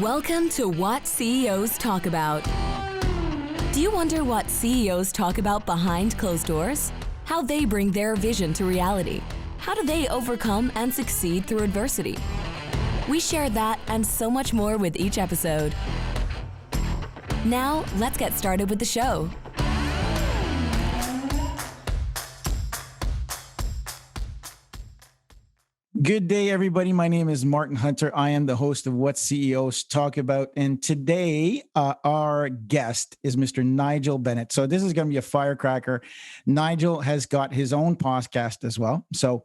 Welcome to What CEOs Talk About. Do you wonder what CEOs talk about behind closed doors? How they bring their vision to reality? How do they overcome and succeed through adversity? We share that and so much more with each episode. Now, let's get started with the show. Good day, everybody. My name is Martin Hunter. I am the host of What CEOs Talk About. And today, our guest is Mr. Nigel Bennett. So this is going to be a firecracker. Nigel has got his own podcast as well. So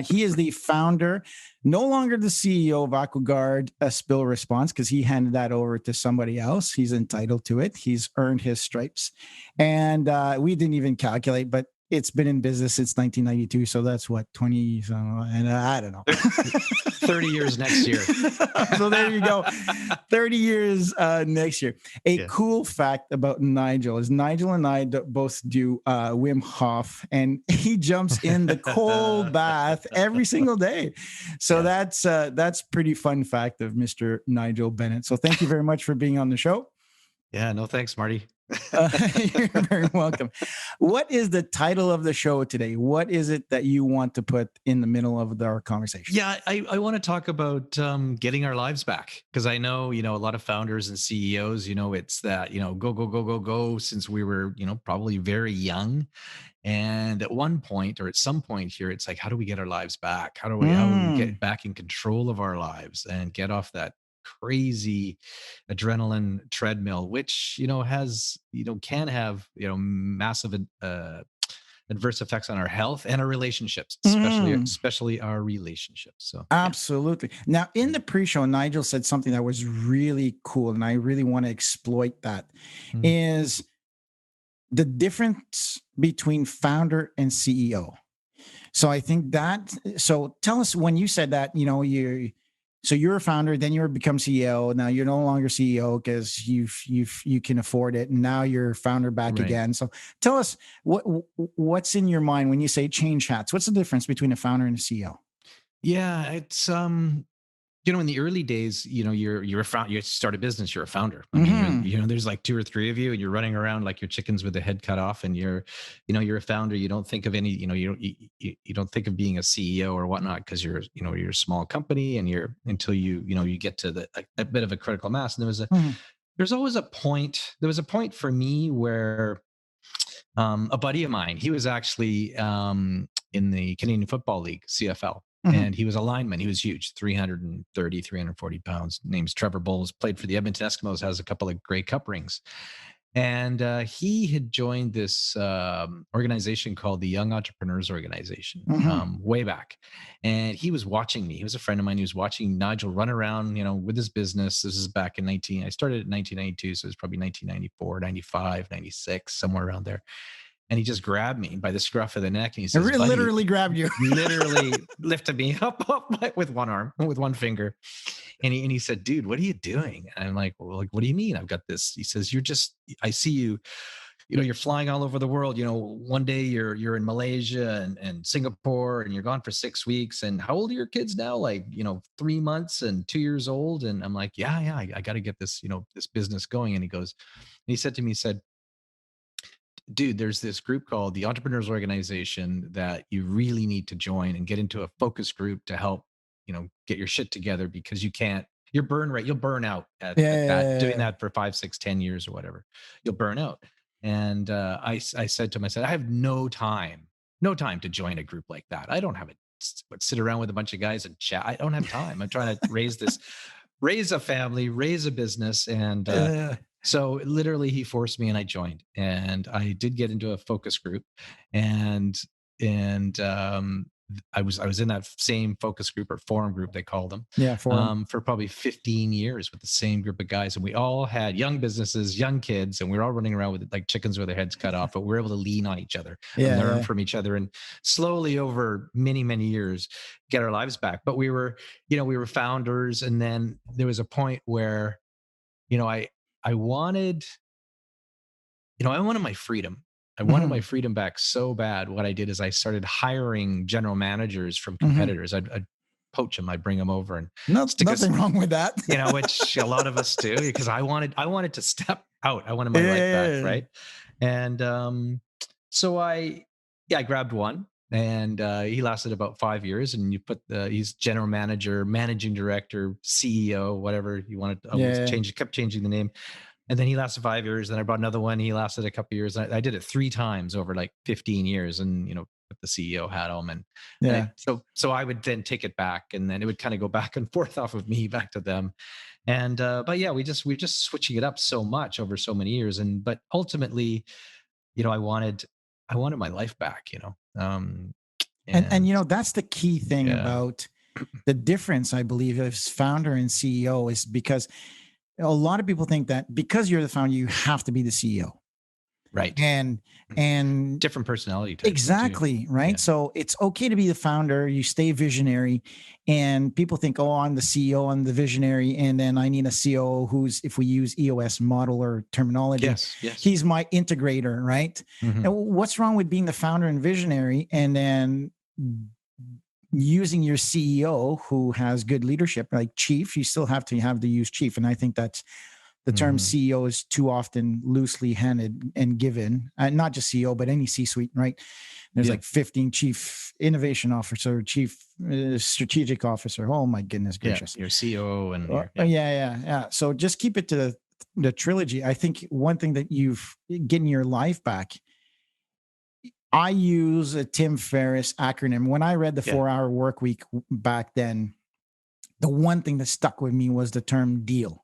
he is the founder, no longer the CEO of AquaGuard Spill Response, because he handed that over to somebody else. He's entitled to it. He's earned his stripes. And we didn't even calculate, but it's been in business since 1992. So that's what, 20, and I don't know. 30 years next year. So there you go. 30 years next year. Cool fact about Nigel is Nigel and I both do Wim Hof, and he jumps in the cold bath every single day. So that's pretty fun fact of Mr. Nigel Bennett. So thank you very much for being on the show. Yeah, no thanks, Marty. You're very welcome. What is the title of the show today? What is it that you want to put in the middle of our conversation? Yeah, I want to talk about getting our lives back, because I know, a lot of founders and CEOs, it's that, go since we were, probably very young. And at one point or at some point here, it's like, how do we get our lives back? How do we get back in control of our lives and get off that crazy adrenaline treadmill, which has can have massive adverse effects on our health and our relationships, especially our relationships. So absolutely. Now, in the pre-show, Nigel said something that was really cool, and I really want to exploit that. Is the difference between founder and CEO. So I think that. So tell us, when you said that, you're a founder, then you become CEO. Now you're no longer CEO because you can afford it, and now you're founder back again. So tell us what's in your mind when you say change hats. What's the difference between a founder and a CEO? Yeah, it's in the early days, you're a founder. You start a business, you're a founder. I mean, there's like two or three of you, and you're running around like you're chickens with the head cut off, and you're a founder. You don't think of any, you don't think of being a CEO or whatnot, because you're a small company, and until you get to a bit of a critical mass. And there's always a point. There was a point for me where a buddy of mine, he was actually in the Canadian Football League, CFL. And he was a lineman. He was huge, 330, 340 pounds. Name's Trevor Bowles, played for the Edmonton Eskimos, has a couple of Grey Cup rings. And he had joined this organization called the Young Entrepreneurs Organization way back. And he was watching me. He was a friend of mine. He was watching Nigel run around, with his business. This is back in I started in 1992. So it was probably 1994, 95, 96, somewhere around there. And he just grabbed me by the scruff of the neck, and he says, literally grabbed you, literally lifted me up with one arm, with one finger. And he said, dude, what are you doing? And I'm like, well, what do you mean? I've got this. He says, I see you, you're flying all over the world. One day you're in Malaysia and Singapore, and you're gone for 6 weeks. And how old are your kids now? Like, 3 months and 2 years old. And I'm like, yeah, I got to get this, this business going. And he said to me, dude, there's this group called the Entrepreneurs Organization that you really need to join and get into a focus group to help, get your shit together, because you'll burn out at doing that for 5, 6, 10 years or whatever. You'll burn out. And I said to him, I have no time to join a group like that. I don't have sit around with a bunch of guys and chat. I don't have time. I'm trying to raise a family, raise a business. And so literally he forced me, and I joined, and I did get into a focus group, and I was in that same focus group, or forum group, they call them, for probably 15 years with the same group of guys. And we all had young businesses, young kids, and we were all running around with like chickens with their heads cut off, but we were able to lean on each other and learn from each other, and slowly over many, many years get our lives back. But we were founders. And then there was a point where, I wanted my freedom. I wanted my freedom back so bad. What I did is I started hiring general managers from competitors. I'd poach them. I bring them over and No, stick us, nothing wrong with that. which a lot of us do, because I wanted to step out. I wanted my Yeah, life back, yeah, yeah. right? And so I grabbed one, and he lasted about 5 years. And you put he's general manager, managing director, CEO, whatever you wanted. I was Yeah. kept changing the name. And then he lasted 5 years. Then I bought another one. He lasted a couple of years. I did it 3 times over like 15 years, and put the CEO hat on, and Yeah. so I would then take it back, and then it would kind of go back and forth off of me back to them. And but yeah, we're just switching it up so much over so many years. And but ultimately, I wanted my life back, And and that's the key thing yeah, about the difference, I believe, as founder and CEO is because a lot of people think that because you're the founder, you have to be the CEO. right. And Different personality types though too. exactly, right? Yeah. So it's okay to be the founder, you stay visionary, and people think, oh, I'm the CEO, I'm the visionary, and then I need a COO who's, if we use EOS model or terminology, Yes. Yes. he's my integrator, right? Mm-hmm. And what's wrong with being the founder and visionary and then using your CEO who has good leadership, like chief? You still have to use chief. And I think that's the term Mm-hmm. CEO is too often loosely handed and given, not just CEO, but any C-suite, right? There's Yeah. like 15 chief innovation officer, chief strategic officer. Oh my goodness Yeah. gracious. Your COO and your, Yeah. So just keep it to the trilogy. I think one thing that you've getting your life back. I use a Tim Ferriss acronym. When I read the yeah. 4 Hour Work Week back then, the one thing that stuck with me was the term deal.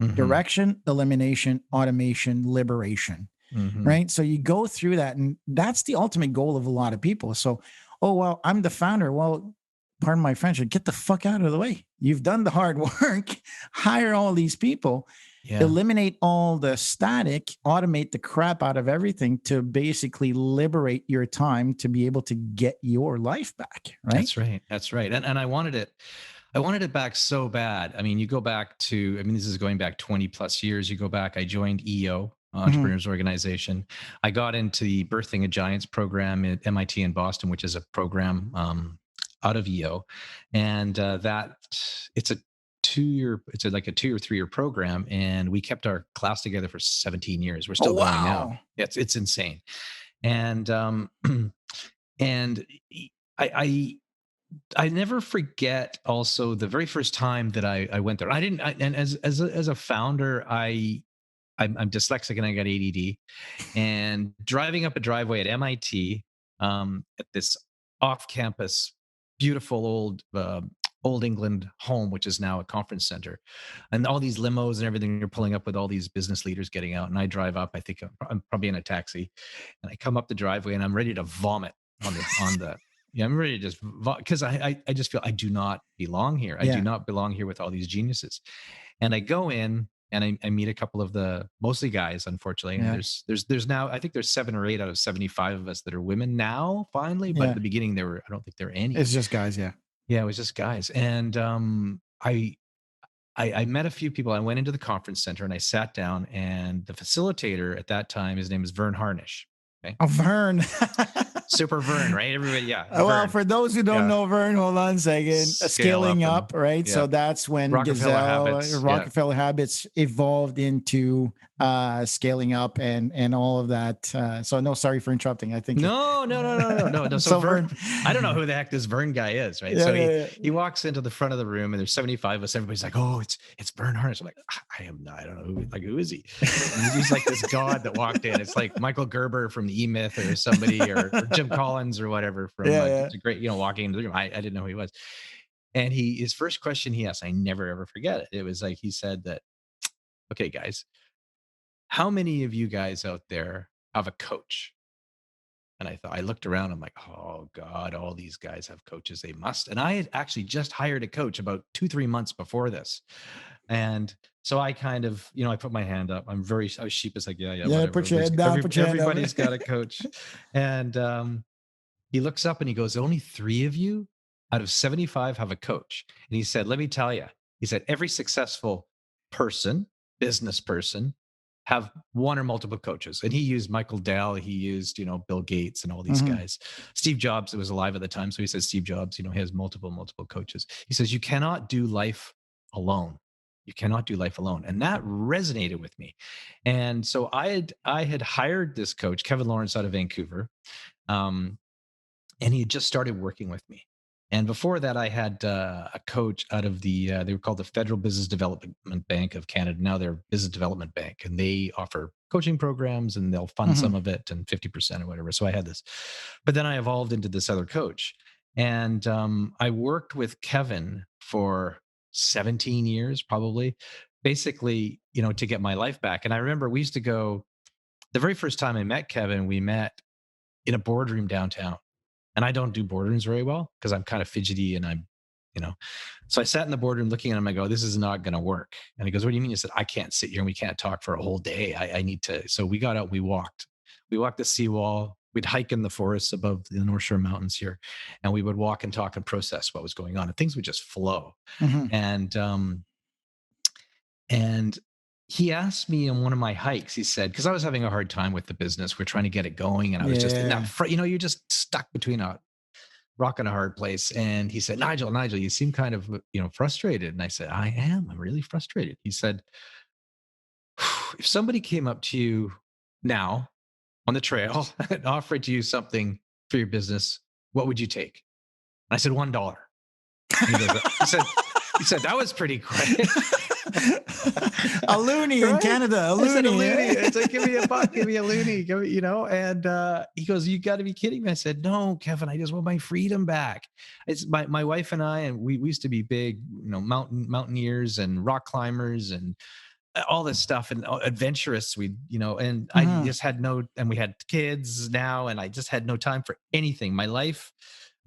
Mm-hmm. Direction, elimination, automation, liberation. Mm-hmm. Right. So you go through that, and that's the ultimate goal of a lot of people. So, oh, well, I'm the founder. Well, pardon my French, get the fuck out of the way. You've done the hard work, hire all these people, Yeah. eliminate all the static, automate the crap out of everything to basically liberate your time to be able to get your life back. Right. That's right. That's right. And I wanted it back so bad. I mean, you go back to, I mean, this is going back 20 plus years. You go back, I joined EO, Mm-hmm. Entrepreneurs Organization. I got into the Birthing a Giants program at MIT in Boston, which is a program out of EO. And that it's a like a 2 or 3 year program. And we kept our class together for 17 years. We're Oh, still going now. wow. It's insane. And, and I never forget also the very first time that I went there. I didn't, and as a founder, I'm dyslexic and I got ADD, and driving up a driveway at MIT, at this off-campus, beautiful old England home, which is now a conference center, and all these limos and everything are pulling up with all these business leaders getting out. And I drive up. I think I'm probably in a taxi, and I come up the driveway and I'm ready to vomit on the. Yeah, I'm ready to just because I just feel I do not belong here. I do Yeah. not belong here with all these geniuses. And I go in and I meet a couple of the mostly guys, unfortunately. And Yeah. there's now, I think there's 7 or 8 out of 75 of us that are women now, finally. But Yeah. at the beginning I don't think there were any. It's just guys. Yeah. Yeah, it was just guys. And I met a few people. I went into the conference center and I sat down, and the facilitator at that time, his name is Vern Harnish. Okay. Oh, Vern. Super Vern, right? Everybody, yeah. Well, Vern. for those who don't Yeah. know Vern, hold on a second. Scaling up, right? yeah. So that's when Rockefeller Habits, yeah. Rockefeller Habits evolved into scaling up and all of that. So no, sorry for interrupting. I think No. So, So Vern, I don't know who the heck this Vern guy is, right? Yeah, So yeah. he walks into the front of the room, and there's 75 of us. Everybody's like, "Oh, it's Vern Harnish." I'm like, I don't know who is he? And he's like this god that walked in. It's like Michael Gerber from the E-Myth or somebody, or Jim Collins or whatever from Yeah. It's a great, walking into the room. I didn't know who he was. And his first question he asked, I never ever forget it. It was like, he said that, "Okay, guys, how many of you guys out there have a coach?" And I looked around, I'm like, "Oh God, all these guys have coaches. They must." And I had actually just hired a coach about 2-3 months before this. And so I kind of, I put my hand up. I was sheepish, like, yeah, whatever. Put your head down. Put your hand up. Everybody's got a coach. And he looks up and he goes, "Only 3 of you out of 75 have a coach." And he said, "Let me tell you," he said, "every successful person, business person, have one or multiple coaches. And he used Michael Dell, he used, Bill Gates and all these Mhm. guys. Steve Jobs was alive at the time. So he says Steve Jobs, he has multiple coaches. He says, you cannot do life alone. You cannot do life alone. And that resonated with me. And so I had hired this coach, Kevin Lawrence, out of Vancouver. And he had just started working with me. And before that, I had a coach out of they were called the Federal Business Development Bank of Canada. Now they're Business Development Bank, and they offer coaching programs and they'll fund some of it and 50% or whatever. So I had this, but then I evolved into this other coach. And I worked with Kevin for 17 years, probably, basically, to get my life back. And I remember we used to go, the very first time I met Kevin, we met in a boardroom downtown. And I don't do boardrooms very well because I'm kind of fidgety and so I sat in the boardroom looking at him. I go, this is not going to work. And he goes, what do you mean? I said, I can't sit here and we can't talk for a whole day. I need to. So we got out, we walked the seawall. We'd hike in the forests above the North Shore Mountains here. And we would walk and talk and process what was going on, and things would just flow. And he asked me on one of my hikes, he said, because I was having a hard time with the business. We're trying to get it going. And I was just in that, you're just stuck between a rock and a hard place. And he said, Nigel, you seem kind of, frustrated. And I said, I'm really frustrated. He said, if somebody came up to you now on the trail and offered you something for your business, what would you take? And I said, $1. He said, that was pretty quick. A loony in Canada, a loony. It's like, give me a buck, give me a loony, and he goes, you got to be kidding me. I said, no, Kevin, I just want my freedom back. It's my wife and I, and we used to be big, mountaineers and rock climbers and all this stuff and adventurous. And I just had and we had kids now, and I just had no time for anything. My life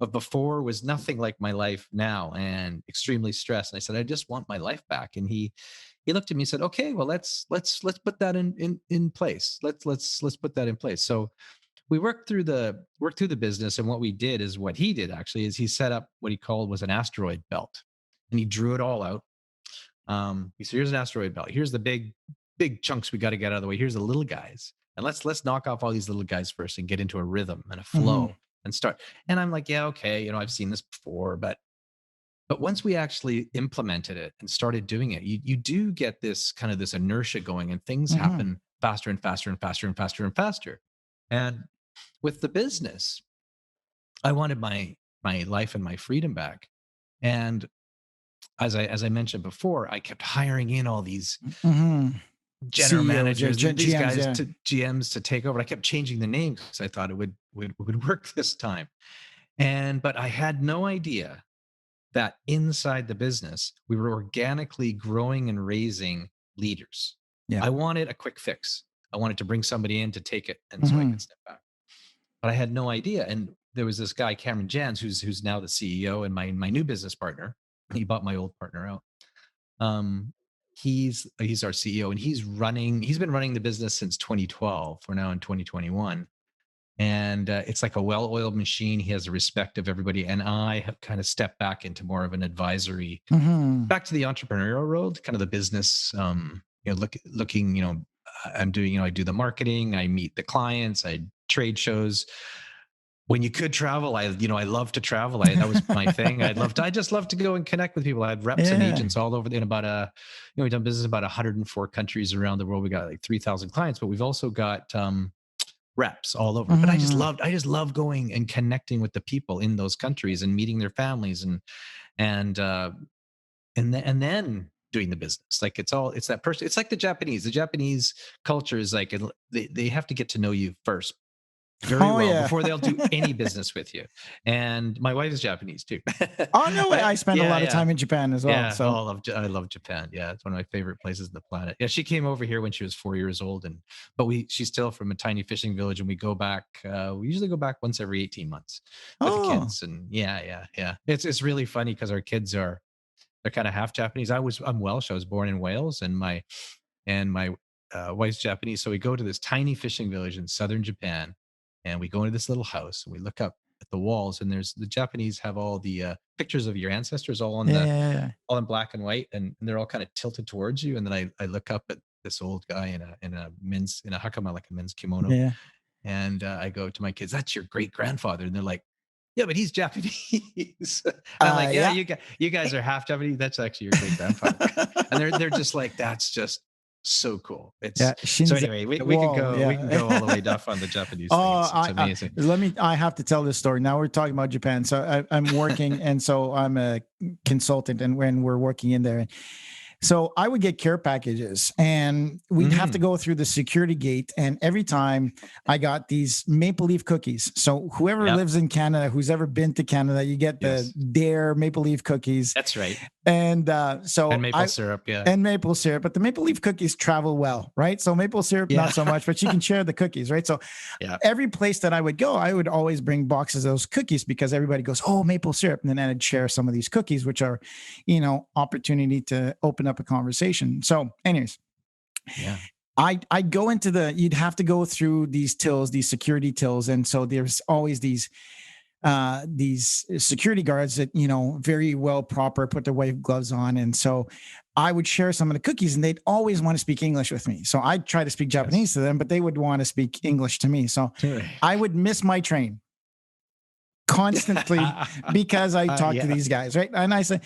of before was nothing like my life now, and extremely stressed. And I said, I just want my life back. And he looked at me and said, okay, well, let's put that in place. Let's put that in place. So we worked through the business. And what we did is what he did actually is he set up what he called was an asteroid belt, and he drew it all out. He said, here's an asteroid belt. Here's the big chunks we got to get out of the way. Here's the little guys. And let's knock off all these little guys first and get into a rhythm and a flow and start. And I'm like, yeah, okay. I've seen this before, but once we actually implemented it and started doing it, you do get this kind of this inertia going, and things happen faster and faster and faster and faster and faster. And with the business, I wanted my life and my freedom back. And as I mentioned before, I kept hiring in all these general managers, these guys, to GMs to take over. I kept changing the name because I thought it would work this time. But I had no idea that inside the business, we were organically growing and raising leaders. Yeah. I wanted a quick fix. I wanted to bring somebody in to take it, and so I could step back. But I had no idea. And there was this guy, Cameron Jans, who's now the CEO and my new business partner. He bought my old partner out. He's our CEO, and he's been running the business since 2012. We're now in 2021. And it's like a well-oiled machine. He has the respect of everybody. And I have kind of stepped back into more of an advisory, back to the entrepreneurial world, kind of the business, looking, I'm doing, I do the marketing, I meet the clients, I trade shows. When you could travel, I love to travel. That was my thing. I just love to go and connect with people. I had reps and agents all over we've done business in about 104 countries around the world. We got like 3,000 clients, but we've also got, reps all over. But I just love going and connecting with the people in those countries and meeting their families and then doing the business. Like it's that person. It's like the Japanese culture is like, they have to get to know you first very well before they'll do any business with you. And my wife is Japanese too. Oh, no way. I spent a lot of time in Japan as well. Yeah, so I love Japan. Yeah, it's one of my favorite places on the planet. Yeah, she came over here when she was 4 years old, but she's still from a tiny fishing village, and we go back. We usually go back once every 18 months with the kids. And yeah. It's really funny because our kids they're kind of half Japanese. I'm Welsh. I was born in Wales, and my wife's Japanese. So we go to this tiny fishing village in southern Japan. And we go into this little house, and we look up at the walls, and the Japanese have all the pictures of your ancestors all in all in black and white, and they're all kind of tilted towards you. And then I look up at this old guy in a hakama, like a men's kimono. Yeah. And I go to my kids, "That's your great grandfather," and they're like, "Yeah, but he's Japanese." And I'm like, "Yeah, Yeah. you guys are half Japanese. That's actually your great grandfather." And they're just like, "That's just so cool." It's Yeah. so Shinzo anyway. We can wall. go Yeah. we can go all the way off on the Japanese thing. Oh, It's amazing. I have to tell this story. Now we're talking about Japan. So I'm working, and so I'm a consultant, and when we're working in there, so I would get care packages, and we'd have to go through the security gate. And every time I got these maple leaf cookies. So whoever lives in Canada, who's ever been to Canada, you get the Dare maple leaf cookies. That's right. And so And maple syrup, and maple syrup, but the maple leaf cookies travel well, right? So maple syrup, not so much, but you can share the cookies, right? So every place that I would go, I would always bring boxes of those cookies because everybody goes, "Oh, maple syrup," and then I'd share some of these cookies, which are, opportunity to open up a conversation. So, anyways, I go into you'd have to go through these tills, these security tills, and so there's always these security guards that, very well proper, put their white gloves on. And so I would share some of the cookies, and they'd always want to speak English with me. So I'd try to speak Japanese to them, but they would want to speak English to me. So I would miss my train constantly because I talked to these guys, right? And they say,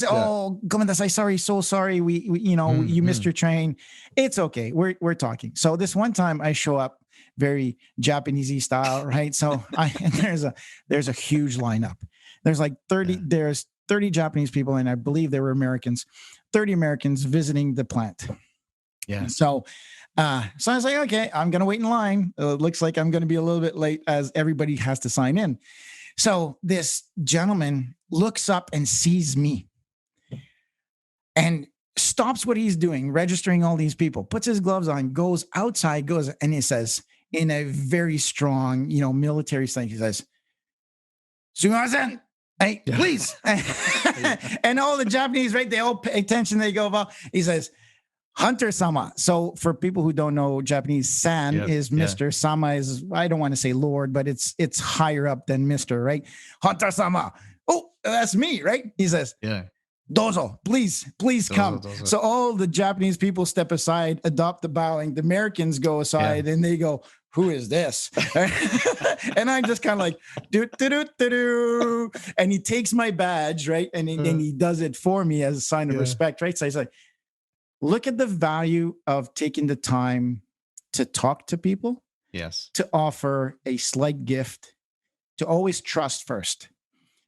"Oh, gomendasai, sorry, so sorry. We you missed your train. It's okay. We're talking." So this one time I show up very Japanesey style, right? So and there's a huge lineup. There's like 30 Japanese people, and I believe they were Americans, 30 Americans visiting the plant. Yeah. So I was like, okay, I'm going to wait in line. It looks like I'm going to be a little bit late as everybody has to sign in. So this gentleman looks up and sees me and stops what he's doing, registering all these people, puts his gloves on, goes outside, and he says in a very strong, military slang, he says, "Sumimasen, hey, please." And all the Japanese, right, they all pay attention. They go, well, he says, "Hunter-sama." So for people who don't know Japanese, san is Mr. Sama is, I don't want to say Lord, but it's higher up than Mr., right? "Hunter-sama." Oh, that's me, right? He says, "Dozo, please come." Dozo. So all the Japanese people step aside, adopt the bowing. The Americans go aside and they go, "Who is this?" And I'm just kind of like, do. And he takes my badge, right? And he does it for me as a sign of respect, right? So he's like, look at the value of taking the time to talk to people. Yes. To offer a slight gift, to always trust first.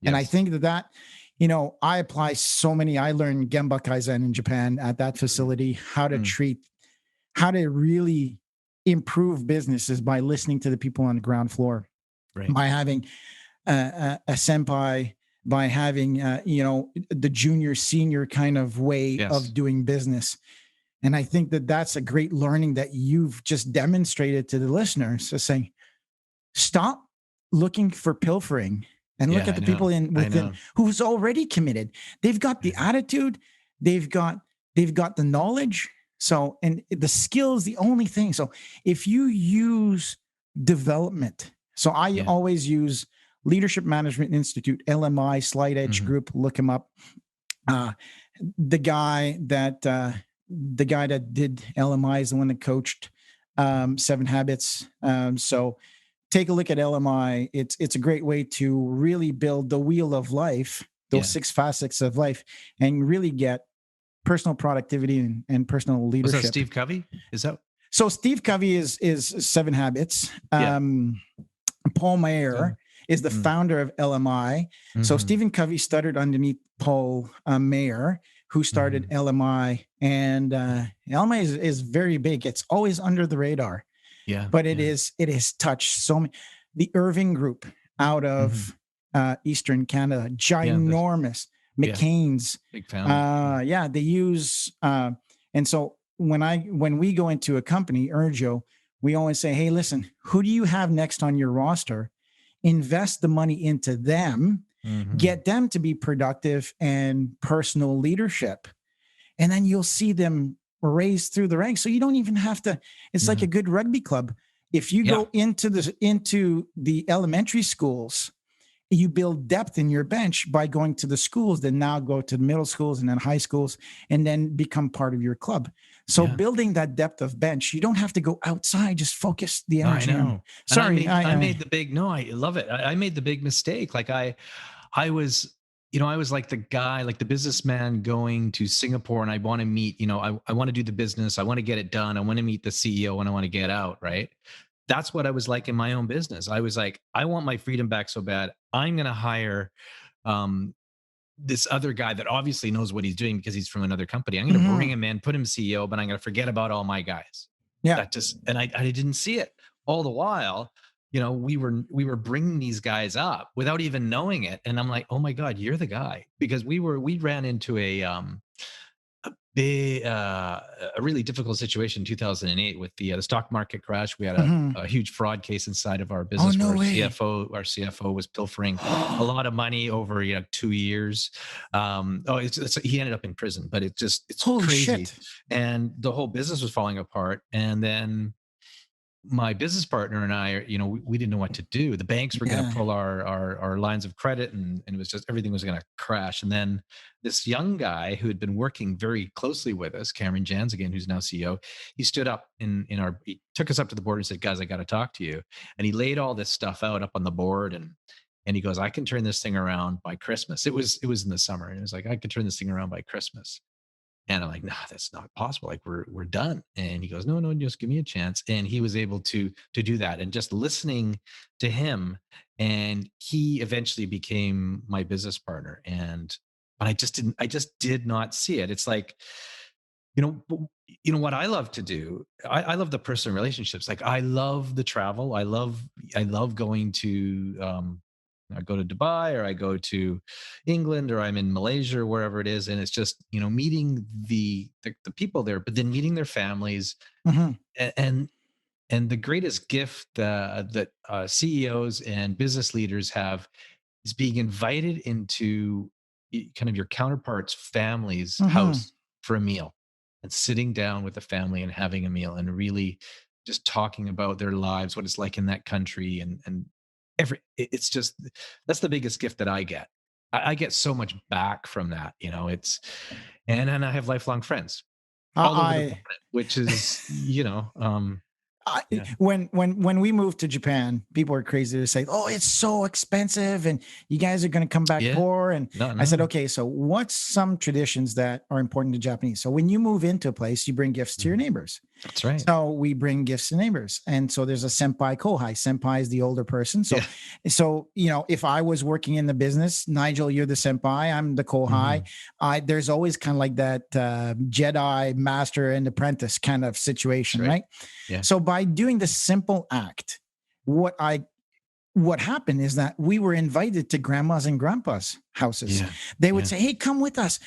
Yes. And I think that, I apply I learned Gemba Kaizen in Japan at that facility, how to really improve businesses by listening to the people on the ground floor, by having a senpai, by having, the junior senior kind of way of doing business. And I think that that's a great learning that you've just demonstrated to the listeners. So saying, stop looking for pilfering and look at the people within who's already committed. They've got the attitude, they've got the knowledge. So, and the skill is the only thing. So if you use development, so I always use Leadership Management Institute, LMI, Slide Edge Group, look him up. The guy that did LMI is the one that coached 7 Habits. So take a look at LMI. It's a great way to really build the wheel of life, those 6 facets of life, and really get personal productivity and personal leadership. Was that Steve Covey? Is that? So Steve Covey is 7 Habits. Paul Mayer is the founder of LMI. So Stephen Covey started underneath Paul Mayer, who started LMI. And LMI is very big. It's always under the radar. Yeah. But it is touched so many. The Irving Group out of Eastern Canada, ginormous. McCain's. Big founder. They use and so when we go into a company, Urgio, we always say, hey, listen, who do you have next on your roster? Invest the money into them, get them to be productive and personal leadership. And then you'll see them raise through the ranks. So you don't even have to, it's like a good rugby club. If you go into the elementary schools you build depth in your bench by going to the schools, then now go to middle schools and then high schools, and then become part of your club. So Yeah. building that depth of bench, you don't have to go outside, just focus the No, I energy on. know. And Sorry, I made the big, no, I love it. I made the big mistake. Like I was, I was like the guy, like the businessman going to Singapore, and I want to meet, I want to do the business. I want to get it done. I want to meet the CEO and I want to get out. Right. That's what I was like in my own business. I was like, I want my freedom back so bad. I'm going to hire, this other guy that obviously knows what he's doing because he's from another company. I'm going to bring him in, put him CEO, but I'm going to forget about all my guys. Yeah. That just, and I didn't see it all the while. We were bringing these guys up without even knowing it. And I'm like, oh my God, you're the guy. Because we ran into a big, a really difficult situation in 2008 with the stock market crash. We had a huge fraud case inside of our business no where way. our CFO was pilfering a lot of money over 2 years. He ended up in prison, but it's Holy crazy. shit. And the whole business was falling apart. And then my business partner and I, we didn't know what to do. The banks were going to pull our lines of credit, and it was just, everything was going to crash. And then this young guy who had been working very closely with us, Cameron Jans, again, who's now CEO, he stood up he took us up to the board and said, guys, I got to talk to you. And he laid all this stuff out up on the board, and he goes, I can turn this thing around by Christmas. It was in the summer. And it was like, I could turn this thing around by Christmas. And I'm like, no, that's not possible. Like we're done. And he goes, no, just give me a chance. And he was able to do that. And just listening to him, and he eventually became my business partner. But I just did not see it. It's like, what I love to do. I love the personal relationships. Like I love the travel. I love going to, I go to Dubai, or I go to England, or I'm in Malaysia, or wherever it is. And it's just, meeting the people there, but then meeting their families. And the greatest gift that CEOs and business leaders have is being invited into kind of your counterpart's family's house for a meal, and sitting down with the family and having a meal, and really just talking about their lives, what it's like in that country. And it's just, that's the biggest gift that I get. I get so much back from that, and I have lifelong friends all over the planet, which is, when we moved to Japan, people were crazy to say, oh, it's so expensive and you guys are going to come back poor. And I said, okay, so what's some traditions that are important to Japanese? So when you move into a place, you bring gifts to your neighbors. That's right. So we bring gifts to neighbors. And so there's a senpai kohai. Senpai is the older person. So, if I was working in the business, Nigel, you're the senpai, I'm the kohai. There's always kind of like that Jedi master and apprentice kind of situation, right? Yeah. So by doing the simple act, what happened is that we were invited to grandma's and grandpa's houses. They would say, hey, come with us.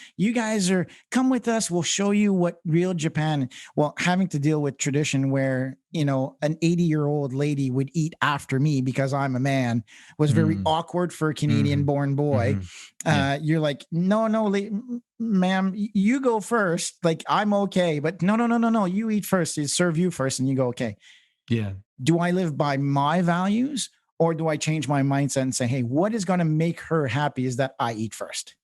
Come with us. We'll show you what real Japan. Well, having to deal with tradition where, an 80-year-old lady would eat after me because I'm a man was very awkward for a Canadian born boy. You're like, no, ma'am, you go first. Like, I'm okay. But no. You eat first. They serve you first and you go, okay. Yeah. Do I live by my values? Or do I change my mindset and say, hey, what is going to make her happy is that I eat first.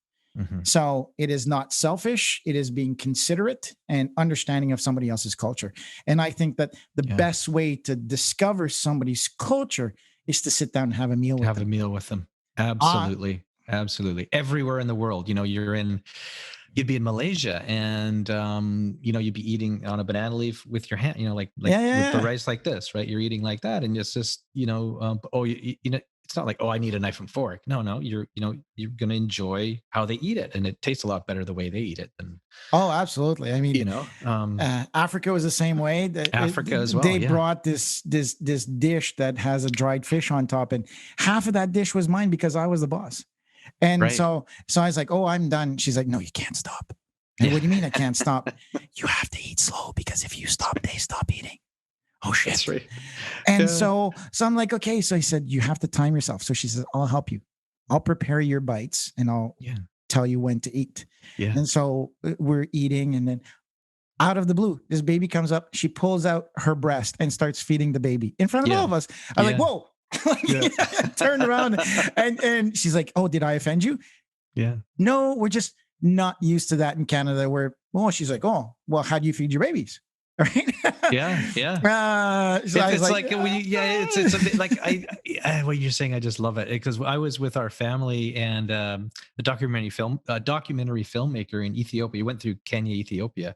So it is not selfish. It is being considerate and understanding of somebody else's culture. And I think that the best way to discover somebody's culture is to sit down and have a meal with them. Absolutely. Absolutely. Everywhere in the world, you'd be in Malaysia and, you'd be eating on a banana leaf with your hand, with the rice like this, right? You're eating like that. And it's just, it's not like, oh, I need a knife and fork. No, you're going to enjoy how they eat it. And it tastes a lot better the way they eat it than. Oh, absolutely. I mean, Africa was the same way. Africa as well. They brought this dish that has a dried fish on top, and half of that dish was mine because I was the boss. And so I was like, oh, I'm done. She's like, no, you can't stop. And what do you mean I can't stop? You have to eat slow because if you stop, they stop eating. Oh shit. That's right. And so I'm like, okay. So he said, you have to time yourself. So she says, I'll help you. I'll prepare your bites and I'll tell you when to eat. Yeah. And so we're eating, and then out of the blue, this baby comes up. She pulls out her breast and starts feeding the baby in front of all of us. I'm like, whoa. Turned around and she's like, "Oh, did I offend you?" Yeah. No, we're just not used to that in Canada. Where, well, she's like, "Oh, well, how do you feed your babies?" Right? Yeah. Yeah. So I was It's like, like it's a bit like what you're saying. I just love it because I was with our family and a documentary filmmaker in Ethiopia. He went through Kenya, Ethiopia,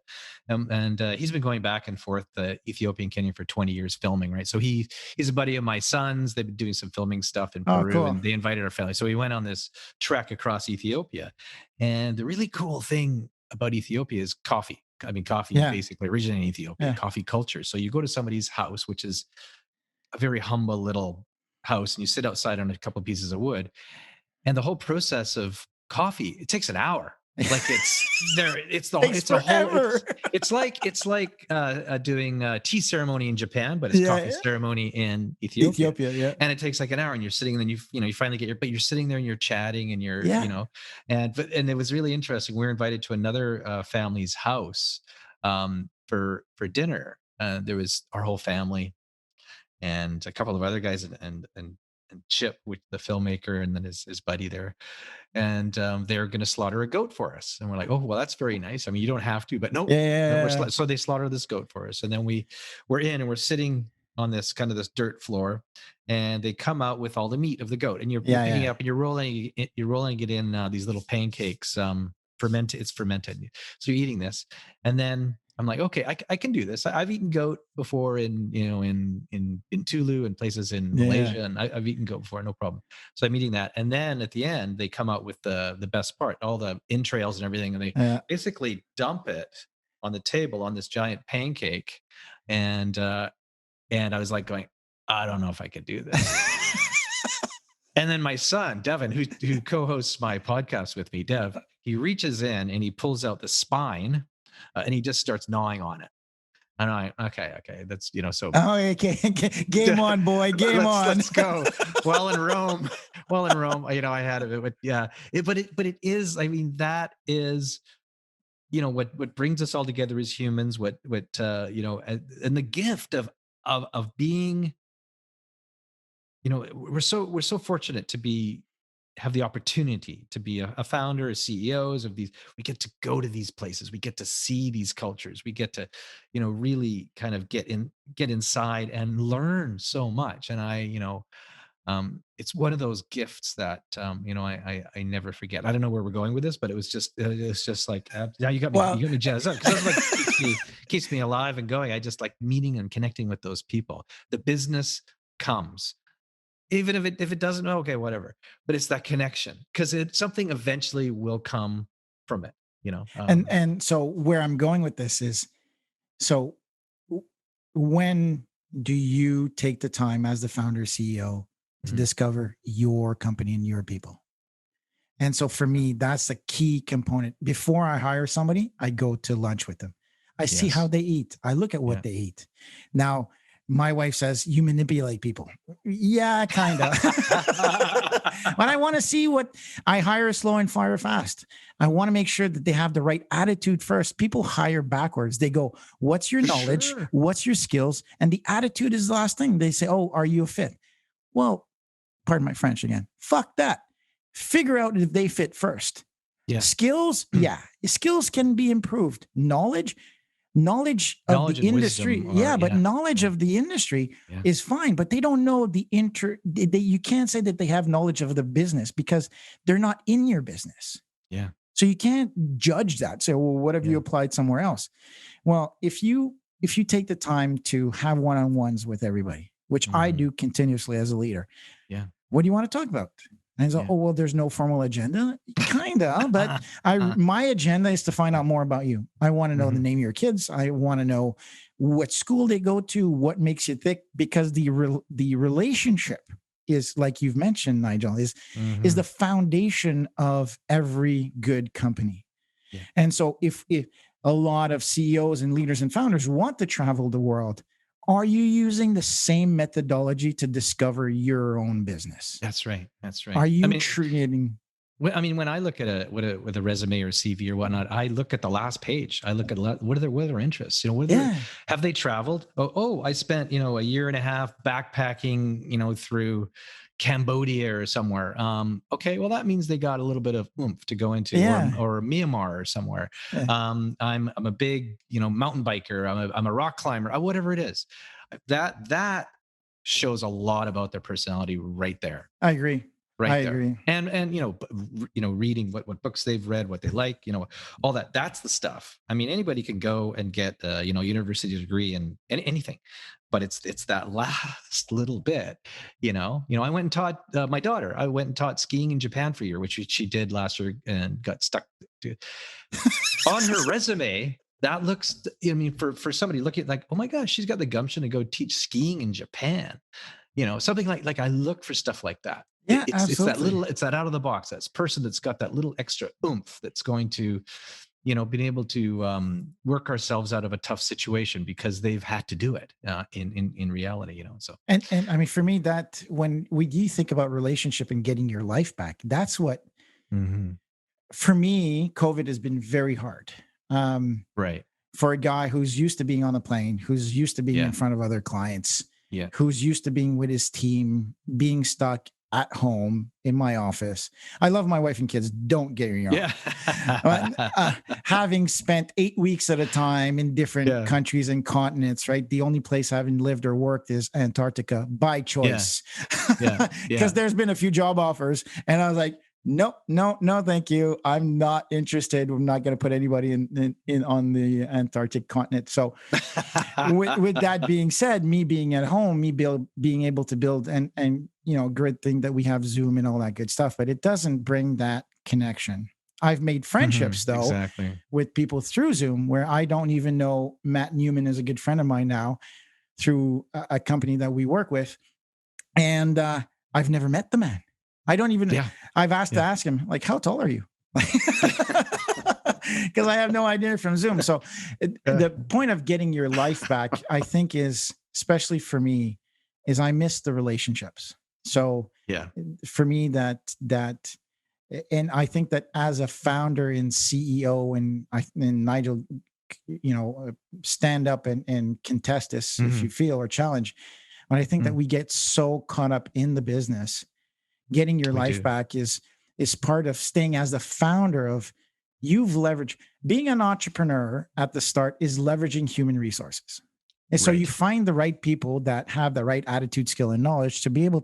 and he's been going back and forth Ethiopia and Kenya for 20 years filming. Right, so he's a buddy of my son's. They've been doing some filming stuff in "Oh, Peru, cool." and they invited our family. So we went on this trek across Ethiopia, and the really cool thing about Ethiopia is coffee. I mean, coffee Yeah, basically originated in Ethiopia, yeah, coffee culture. So you go to somebody's house, which is a very humble little house, and you sit outside on a couple of pieces of wood, and the whole process of coffee, it takes an hour. Like it's there, takes it's a whole, forever. it's like doing a tea ceremony in Japan, but it's Yeah, coffee yeah. ceremony in Ethiopia. Ethiopia, yeah, And it takes like an hour, and you're sitting, and then you finally get but you're sitting there and you're chatting and yeah, and it was really interesting. We were invited to another family's house for dinner. There was our whole family and a couple of other guys and Chip, with the filmmaker, and then his buddy there, and they're going to slaughter a goat for us, and we're like, oh well, that's very nice. I mean, you don't have to, but nope. No, yeah, so they slaughter this goat for us, and then we're in and we're sitting on this dirt floor, and they come out with all the meat of the goat, and you're yeah, picking it yeah. up and you're rolling it in these little pancakes. It's fermented, so you're eating this, and then I'm like, okay, I can do this. I've eaten goat before in Tulu and places in Yeah, Malaysia, and I've eaten goat before, no problem. So I'm eating that, and then at the end they come out with the best part, all the entrails and everything, and they yeah. basically dump it on the table on this giant pancake, and I was like going, I don't know if I could do this. And then my son, Devin, who co-hosts my podcast with me, Dev, he reaches in and he pulls out the spine, and he just starts gnawing on it. And okay, that's so Oh, okay. Game on, boy. Game on. let's go. Well in Rome, I had it, but yeah, but it is. I mean, that is what brings us all together as humans. And the gift of being, we're so fortunate to have the opportunity to be a founder, as CEOs of these. We get to go to these places, we get to see these cultures, we get to really kind of get inside and learn so much. And it's one of those gifts that I never forget. I don't know where we're going with this, but it's just like now Well, you got me jazzed up, because that's what keeps me alive and going. I just like meeting and connecting with those people. The business comes, even if it doesn't, okay, whatever, but it's that connection, because something eventually will come from it. and so where I'm going with this is, so w- when do you take the time as the founder CEO to Mhm. discover your company and your people? And so for me, that's the key component. Before I hire somebody, I go to lunch with them. I see how Yes. they eat. I look at Yeah. what they eat. Now, my wife says, you manipulate people. Yeah, kind of. But I want to see what I hire slow and fire fast. I want to make sure that they have the right attitude first. People hire backwards. They go, what's your knowledge? Sure. What's your skills? And the attitude is the last thing. They say, oh, are you a fit? Well, pardon my French again. Fuck that. Figure out if they fit first. Yeah. Skills, yeah. Skills can be improved. Knowledge of Knowledge the and industry, wisdom are, but knowledge of the industry Yeah. is fine, but they don't know you can't say that they have knowledge of the business because they're not in your business. Yeah. So you can't judge that. Say, well, what have you Yeah. applied somewhere else? Well, if you take the time to have one-on-ones with everybody, which I Mhm. do continuously as a leader, Yeah. what do you want to talk about? And he's like, Yeah. oh, well, there's no formal agenda. Kinda, but my agenda is to find out more about you. I want to know the Mhm. name of your kids. I want to know what school they go to, what makes you thick, because the relationship is, like you've mentioned, Nigel, is Mhm. the foundation of every good company. Yeah. And so if a lot of CEOs and leaders and founders want to travel the world, are you using the same methodology to discover your own business? That's right. That's right. Are I you mean, treating? I mean, when I look at with a resume or CV or whatnot, I look at the last page. I look at what are their interests. You know, Yeah. have they traveled? I spent a year and a half backpacking. Through Cambodia or somewhere. Okay, well that means they got a little bit of oomph to go into, Yeah. or Myanmar or somewhere. Yeah. I'm a big mountain biker. I'm a rock climber. Whatever it is, that shows a lot about their personality right there. I agree. I Right there. agree. And reading what books they've read, what they like, all that's the stuff. I mean, anybody can go and get a university degree in anything, but it's that last little bit. I went and taught my daughter. I went and taught skiing in Japan for a year, which she did last year and got stuck to. On her resume, that looks, I mean, for somebody looking like, oh my gosh, she's got the gumption to go teach skiing in Japan. Something like I look for stuff like that. Yeah, It's that out of the box, that person that's got that little extra oomph that's going to, being able to work ourselves out of a tough situation because they've had to do it in reality, so. And I mean, for me, that when you think about relationship and getting your life back, that's what, for me, COVID has been very hard. Right. For a guy who's used to being on the plane, who's used to being in front of other clients, who's used to being with his team, being stuck at home in my office. I love my wife and kids. Don't get me wrong. Yeah. Having spent 8 weeks at a time in different countries and continents, right? The only place I haven't lived or worked is Antarctica by choice. Because there's been a few job offers and I was like, no, thank you. I'm not interested. I'm not going to put anybody in on the Antarctic continent. So with that being said, me being at home, being able to build and great thing that we have Zoom and all that good stuff, but it doesn't bring that connection. I've made friendships though with people through Zoom where I don't even know. Matt Newman is a good friend of mine now through a company that we work with. And I've never met the man. I don't even, I've asked to ask him, like, how tall are you? Because I have no idea from Zoom. So the point of getting your life back, I think is, especially for me, is I miss the relationships. So for me that, and I think that as a founder and CEO and Nigel, stand up and contest this if you feel or challenge. But I think that we get so caught up in the business. Getting your life back is part of staying as the founder of you've leveraged. Being an entrepreneur at the start is leveraging human resources. And so you find the right people that have the right attitude, skill, and knowledge to be able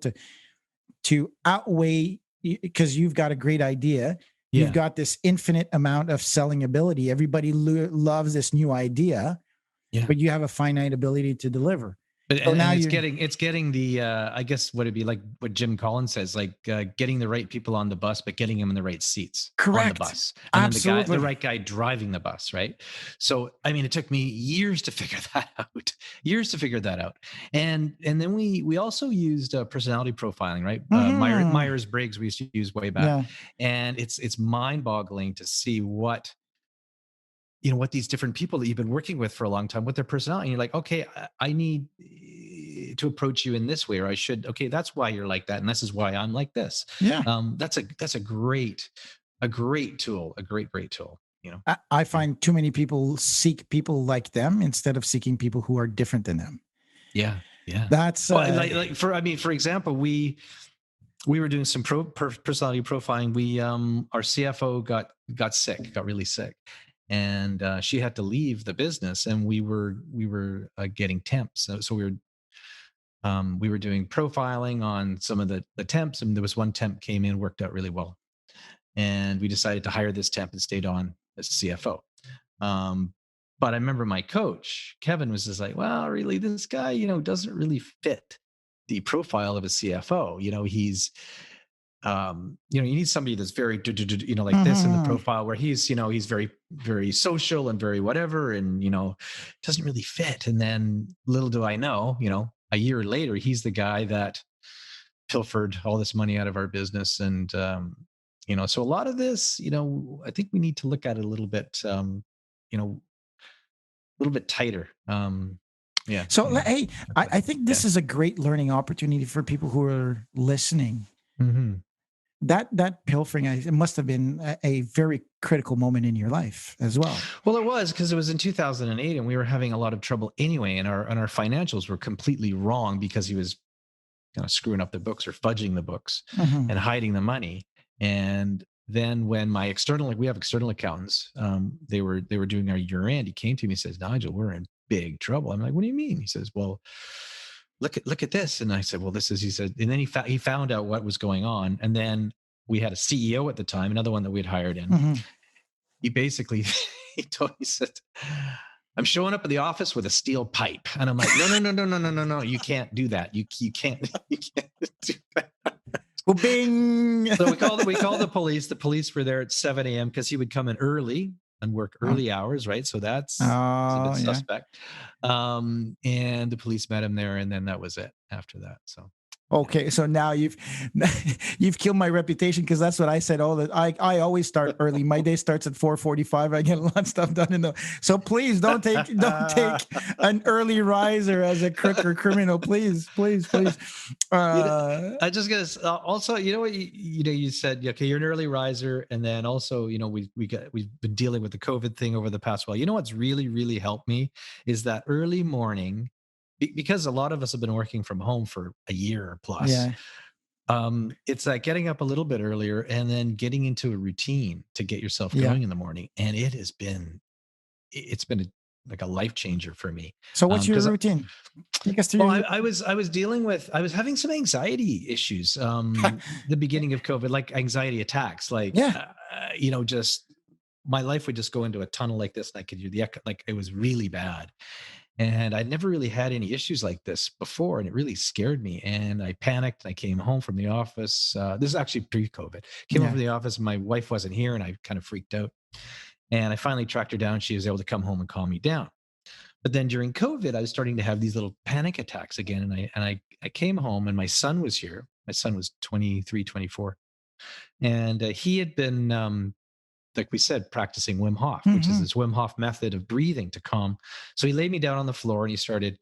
to outweigh, because you've got a great idea. You've got this infinite amount of selling ability. Everybody loves this new idea, but you have a finite ability to deliver. But so now it's getting the I guess what it'd be like what Jim Collins says, like getting the right people on the bus, but getting them in the right seats on the bus. And Absolutely. then the right guy driving the bus, right? So I mean, it took me years to figure that out. And then we also used personality profiling, right? Myers-Briggs we used to use way back. And it's mind-boggling to see what these different people that you've been working with for a long time, what their personality, and you're like, okay, I need to approach you in this way, or I should, okay, that's why you're like that. And this is why I'm like this. That's a great tool, a great tool. I find too many people seek people like them instead of seeking people who are different than them. Yeah. That's for example, we were doing some personality profiling. We, our CFO got really sick. And she had to leave the business, and we were getting temps. So we were doing profiling on some of the temps, and there was one temp came in, worked out really well, and we decided to hire this temp and stayed on as CFO. But I remember my coach Kevin was just like, well, really, this guy, doesn't really fit the profile of a CFO. He's you need somebody that's very, like this in the profile, where he's very, very social and very whatever, and, doesn't really fit. And then little do I know, a year later, he's the guy that pilfered all this money out of our business. And, so a lot of this, I think we need to look at it a little bit, a little bit tighter. Hey, I think this is a great learning opportunity for people who are listening. that pilfering, it must have been a very critical moment in your life as well. Well, it was because it was in 2008 and we were having a lot of trouble anyway. And our financials were completely wrong because he was kind of screwing up the books or fudging the books Mhm. and hiding the money. And then when my external, like we have external accountants, they were doing our year end. He came to me and says, Nigel, we're in big trouble. I'm like, what do you mean? He says, well, look at this. And I said, well, this is, he said, and then he found out what was going on. And then we had a CEO at the time, another one that we had hired in. Mhm. He basically, he said, I'm showing up at the office with a steel pipe. And I'm like, no. You can't do that. You can't do that. Well, bing. So we called the police. The police were there at 7 a.m. because he would come in early and work early hours, right? So that's a bit suspect. And the police met him there, and then that was it after that. So Okay, so now you've killed my reputation, because that's what I said. I always start early. My day starts at 4:45. I get a lot of stuff done in the. So please don't take an early riser as a crook or criminal. Please. I just gotta also, you know what, you said, okay, you're an early riser, and then also, we've been dealing with the COVID thing over the past while. You know what's really helped me is that early morning, because a lot of us have been working from home for a year plus. Yeah. It's like getting up a little bit earlier and then getting into a routine to get yourself going in the morning, and it's been like a life changer for me. So what's your routine? Well, I was having some anxiety issues. The beginning of COVID, like anxiety attacks, like just my life would just go into a tunnel like this, and I could do like it was really bad. And I'd never really had any issues like this before, and it really scared me. And I panicked. I came home from the office. This is actually pre-COVID. Came home from the office, and my wife wasn't here, and I kind of freaked out. And I finally tracked her down. She was able to come home and calm me down. But then during COVID, I was starting to have these little panic attacks again. And I came home, and my son was here. My son was 23, 24. And he had been, like we said, practicing Wim Hof, which is this Wim Hof method of breathing to calm. So he laid me down on the floor, and he started,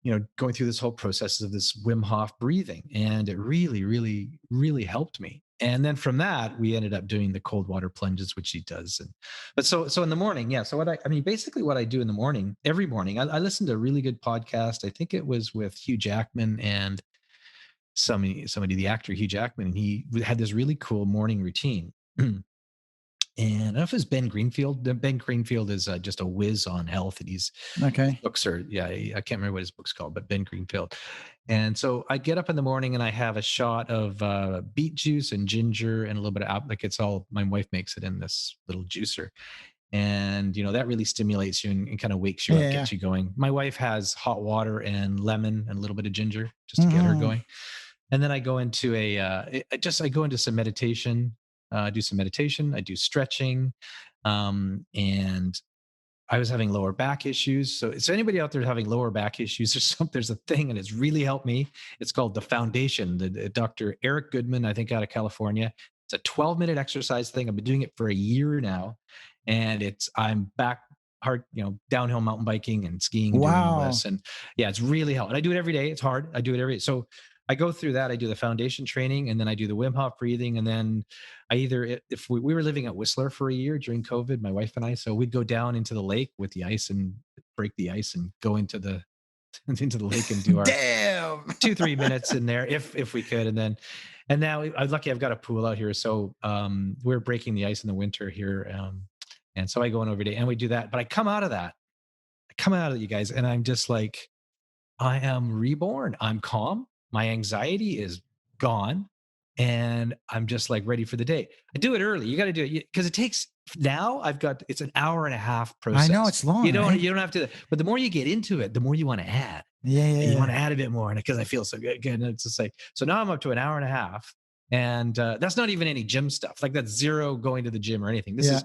going through this whole process of this Wim Hof breathing. And it really helped me. And then from that, we ended up doing the cold water plunges, which he does. But so in the morning, yeah. So basically what I do in the morning, every morning, I listen to a really good podcast. I think it was with Hugh Jackman and somebody, the actor Hugh Jackman, and he had this really cool morning routine. And I don't know if it's Ben Greenfield. Ben Greenfield is just a whiz on health, and his books are, I can't remember what his book's called, but Ben Greenfield. And so I get up in the morning, and I have a shot of beet juice and ginger and a little bit of apple. Like, it's all, my wife makes it in this little juicer. And, that really stimulates you and kind of wakes you up, gets you going. My wife has hot water and lemon and a little bit of ginger just to get her going. And then I go into I go into some meditation. Do some meditation. I do stretching, and I was having lower back issues. So anybody out there having lower back issues, there's a thing, and it's really helped me. It's called The Foundation. The Dr. Eric Goodman, I think, out of California. It's a 12-minute exercise thing. I've been doing it for a year now, and I'm back hard, downhill mountain biking and skiing and doing all this. And yeah, it's really helped. And I do it every day. It's hard. I do it every day. So I go through that. I do the foundation training, and then I do the Wim Hof breathing. And then if we were living at Whistler for a year during COVID, my wife and I, so we'd go down into the lake with the ice and break the ice and go into the lake and do our 2-3 minutes in there if we could. And now I'm lucky, I've got a pool out here. So we're breaking the ice in the winter here. And so I go in every day and we do that. But I come out of that, you guys, and I'm just like, I am reborn. I'm calm. My anxiety is gone, and I'm just like ready for the day. I do it early. You got to do it because it takes. Now it's an hour and a half process. I know it's long. You don't have to. But the more you get into it, the more you want to add. You want to add a bit more, and because I feel so good. And it's just like, so now I'm up to an hour and a half, and that's not even any gym stuff. Like, that's zero going to the gym or anything. This is,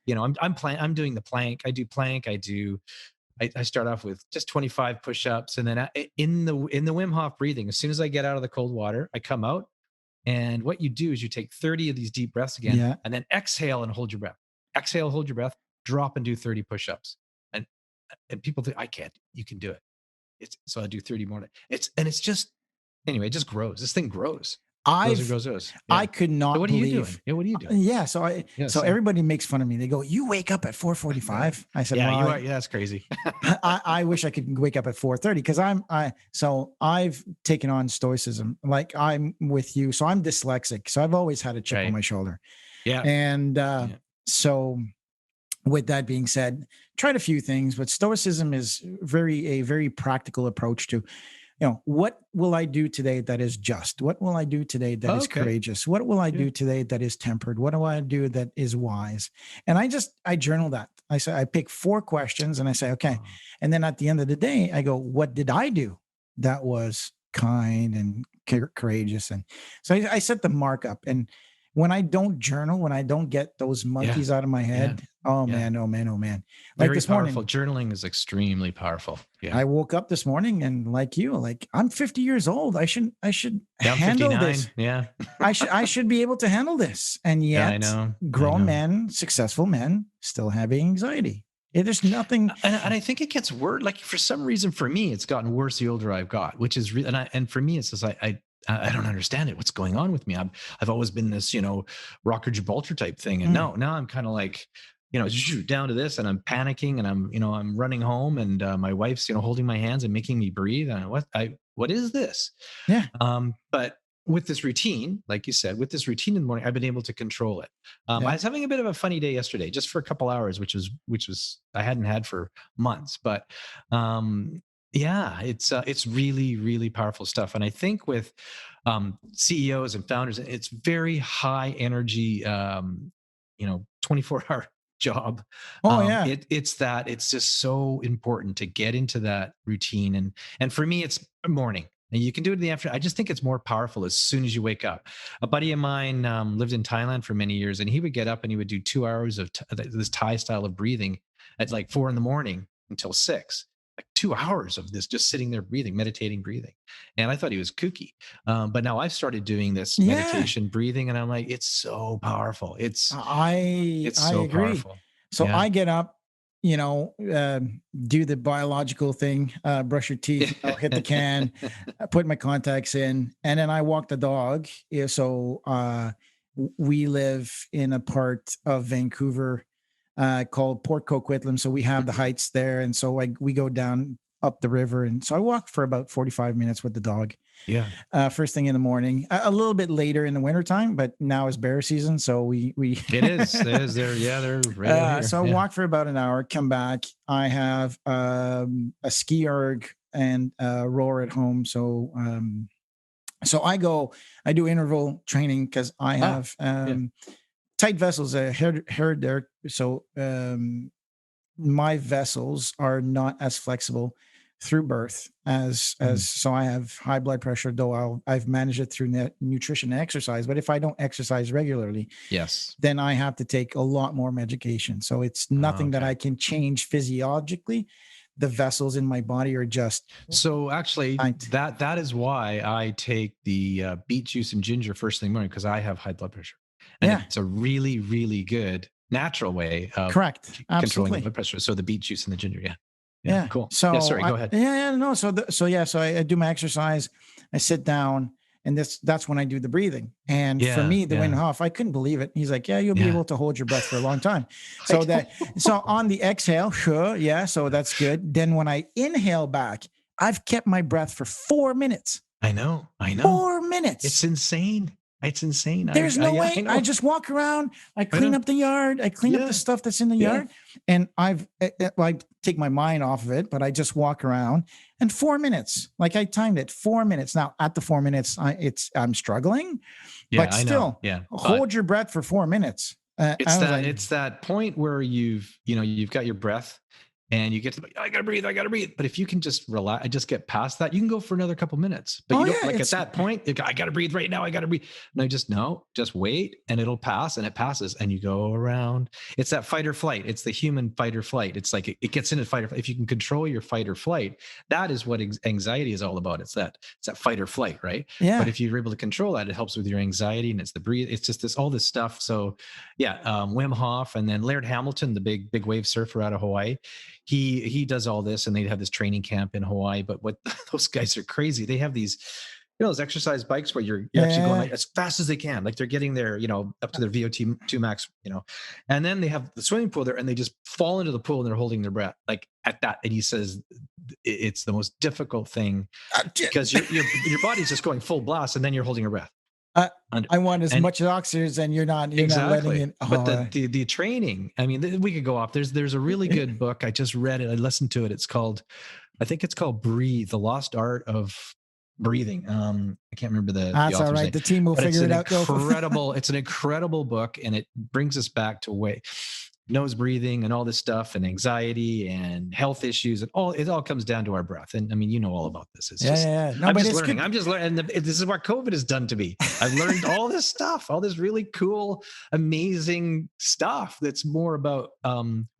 I'm doing the plank. I do plank. I start off with just 25 push-ups, and then in the Wim Hof breathing, as soon as I get out of the cold water, I come out, and what you do is you take 30 of these deep breaths again, and then exhale and hold your breath. Exhale, hold your breath, drop and do 30 push-ups. And people think, I can't. You can do it. So I do 30 more. It just grows. This thing grows. I could not So what are you doing? believe. Yeah, what are you doing? Yeah, so same. everybody makes fun of me. They go, "You wake up at 4:45." I said, Yeah, "Well, you are. Yeah, that's crazy. I wish I could wake up at 4:30 because I've taken on stoicism. Like I'm with you. So I'm dyslexic. So I've always had a chip on Right. my shoulder. Yeah. And so with that being said, tried a few things, but stoicism is a very practical approach to, what will I do today that is just? What will I do today that is Okay. courageous? What will I Yeah. do today that is tempered? What do I do that is wise? And I journal that. I say, I pick 4 questions and I say, okay. And then at the end of the day, I go, what did I do that was kind and courageous? And so I set the markup. And when I don't journal, when I don't get those monkeys out of my head, oh man, oh man, oh man. Like Very this powerful. morning, Journaling is extremely powerful. Yeah. I woke up this morning and like you, like I'm 50 years old. I should Yeah, I'm handle 59. this. Yeah. I should be able to handle this. And yet I know. grown men, successful men still have anxiety. There's nothing. And I think it gets worse. Like for some reason, for me, it's gotten worse the older I've got, which is and for me, it's just I don't understand it. What's going on with me? I've always been this, Rocker Gibraltar type thing. And now I'm kind of like, down to this, and I'm panicking, and I'm running home, and my wife's, holding my hands and making me breathe. And what is this? Yeah. But with this routine, like you said, with this routine in the morning, I've been able to control it. I was having a bit of a funny day yesterday, just for a couple hours, which was I hadn't had for months, but it's really, really powerful stuff. And I think with CEOs and founders, it's very high energy, 24-hour job. It's just so important to get into that routine. And for me, it's morning. And you can do it in the afternoon. I just think it's more powerful as soon as you wake up. A buddy of mine lived in Thailand for many years, and he would get up and he would do 2 hours of this Thai style of breathing at like 4 a.m. until 6. Like 2 hours of this, just sitting there breathing, meditating, breathing. And I thought he was kooky. But now I've started doing this meditation, breathing, and I'm like, it's so powerful. It's so agree. Powerful. So I get up, do the biological thing, brush your teeth, hit the can, put my contacts in, and then I walk the dog. So we live in a part of Vancouver called Port Coquitlam. So we have the heights there. And so we go down up the river. And so I walk for about 45 minutes with the dog. Yeah. First thing in the morning, a little bit later in the wintertime, but now is bear season. So we it is there. Yeah. They're right so I walk for about an hour, come back. I have a ski erg and a rower at home. So I do interval training because I have tight vessels. I heard there. So my vessels are not as flexible through birth as so I have high blood pressure, though I've managed it through nutrition and exercise. But if I don't exercise regularly, then I have to take a lot more medication. So it's nothing that I can change physiologically. The vessels in my body are just so actually that is why I take the beet juice and ginger first thing in the morning, because I have high blood pressure. And it's a really, really good natural way of controlling blood pressure. So the beet juice and the ginger. Yeah. Cool. So sorry, go ahead. No. So I do my exercise, I sit down, and that's when I do the breathing. And for me, the Wim Hof, I couldn't believe it. He's like, you'll be able to hold your breath for a long time. So on the exhale, so that's good. Then when I inhale back, I've kept my breath for 4 minutes. I know. 4 minutes. It's insane. There's no way. I just walk around. I clean up the yard. I clean up the stuff that's in the yard, and I take my mind off of it. But I just walk around, and 4 minutes. Like I timed it, 4 minutes. Now at the 4 minutes, I'm struggling, but still, hold your breath for 4 minutes. It's that point where you've got your breath. And you get to, I gotta breathe. But if you can just relax, I just get past that, you can go for another couple minutes. But you don't at that point, I gotta breathe right now. I gotta breathe. No, just wait, and it'll pass, and it passes, and you go around. It's that fight or flight. It's the human fight or flight. It's like it gets into fight or flight. If you can control your fight or flight, that is what anxiety is all about. It's that fight or flight, right? Yeah. But if you're able to control that, it helps with your anxiety, and it's the breathe. It's just all this stuff. So Wim Hof, and then Laird Hamilton, the big wave surfer out of Hawaii. He does all this, and they have this training camp in Hawaii. But what those guys are crazy. They have these those exercise bikes where you're actually going Yeah. like as fast as they can, like they're getting their, up to their VO2 max, and then they have the swimming pool there, and they just fall into the pool and they're holding their breath, like at that. And he says it's the most difficult thing because your body's just going full blast, and then you're holding your breath. I, And, I want as and much oxygen, and you're not letting exactly. it. But the training, I mean, we could go off. There's a really good book. I just read it. I listened to it. I think it's called Breathe, The Lost Art of Breathing. I can't remember the That's all author's right. name, The team will but figure it out. It's an incredible book, and it brings us back to nose breathing and all this stuff, and anxiety and health issues, and it all comes down to our breath. And I mean, all about this. It's No, I'm but just it's learning. good. I'm just learning. And this is what COVID has done to me. I've learned all this stuff, all this really cool, amazing stuff that's more about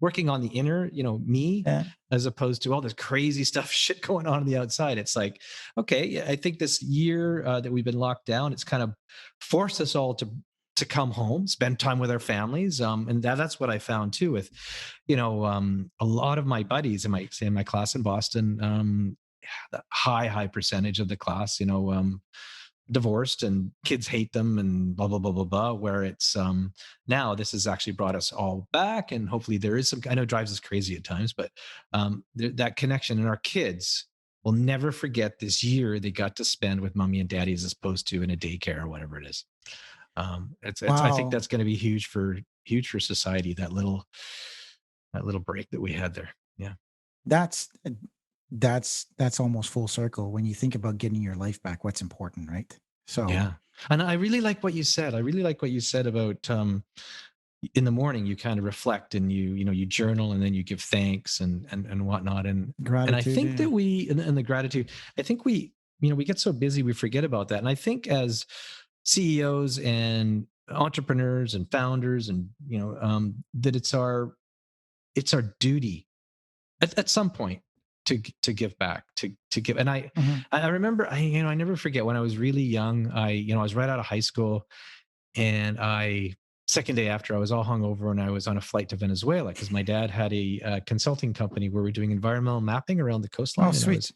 working on the inner, me, as opposed to all this crazy stuff, shit going on the outside. It's like, okay, I think this year that we've been locked down, it's kind of forced us all to come home, spend time with our families. And that's what I found too with, a lot of my buddies in my class in Boston, the high percentage of the class, divorced, and kids hate them, and blah, blah, blah, blah, blah, where it's now this has actually brought us all back. And hopefully there is I know it drives us crazy at times, but that connection, and our kids will never forget this year they got to spend with mommy and daddy as opposed to in a daycare or whatever it is. I think that's going to be huge for society. That little break that we had there. Yeah. That's almost full circle when you think about getting your life back. What's important, right? So yeah. And I really like what you said. I really like what you said about in the morning you kind of reflect, and you journal, and then you give thanks and whatnot. And gratitude, and I think that and the gratitude, I think we get so busy we forget about that. And I think as CEOs and entrepreneurs and founders, and that it's our duty at some point to give back, to give. And I remember, I never forget when I was really young. I was right out of high school, and second day after, I was all hungover, and I was on a flight to Venezuela because my dad had a consulting company where we're doing environmental mapping around the coastline. Oh, sweet.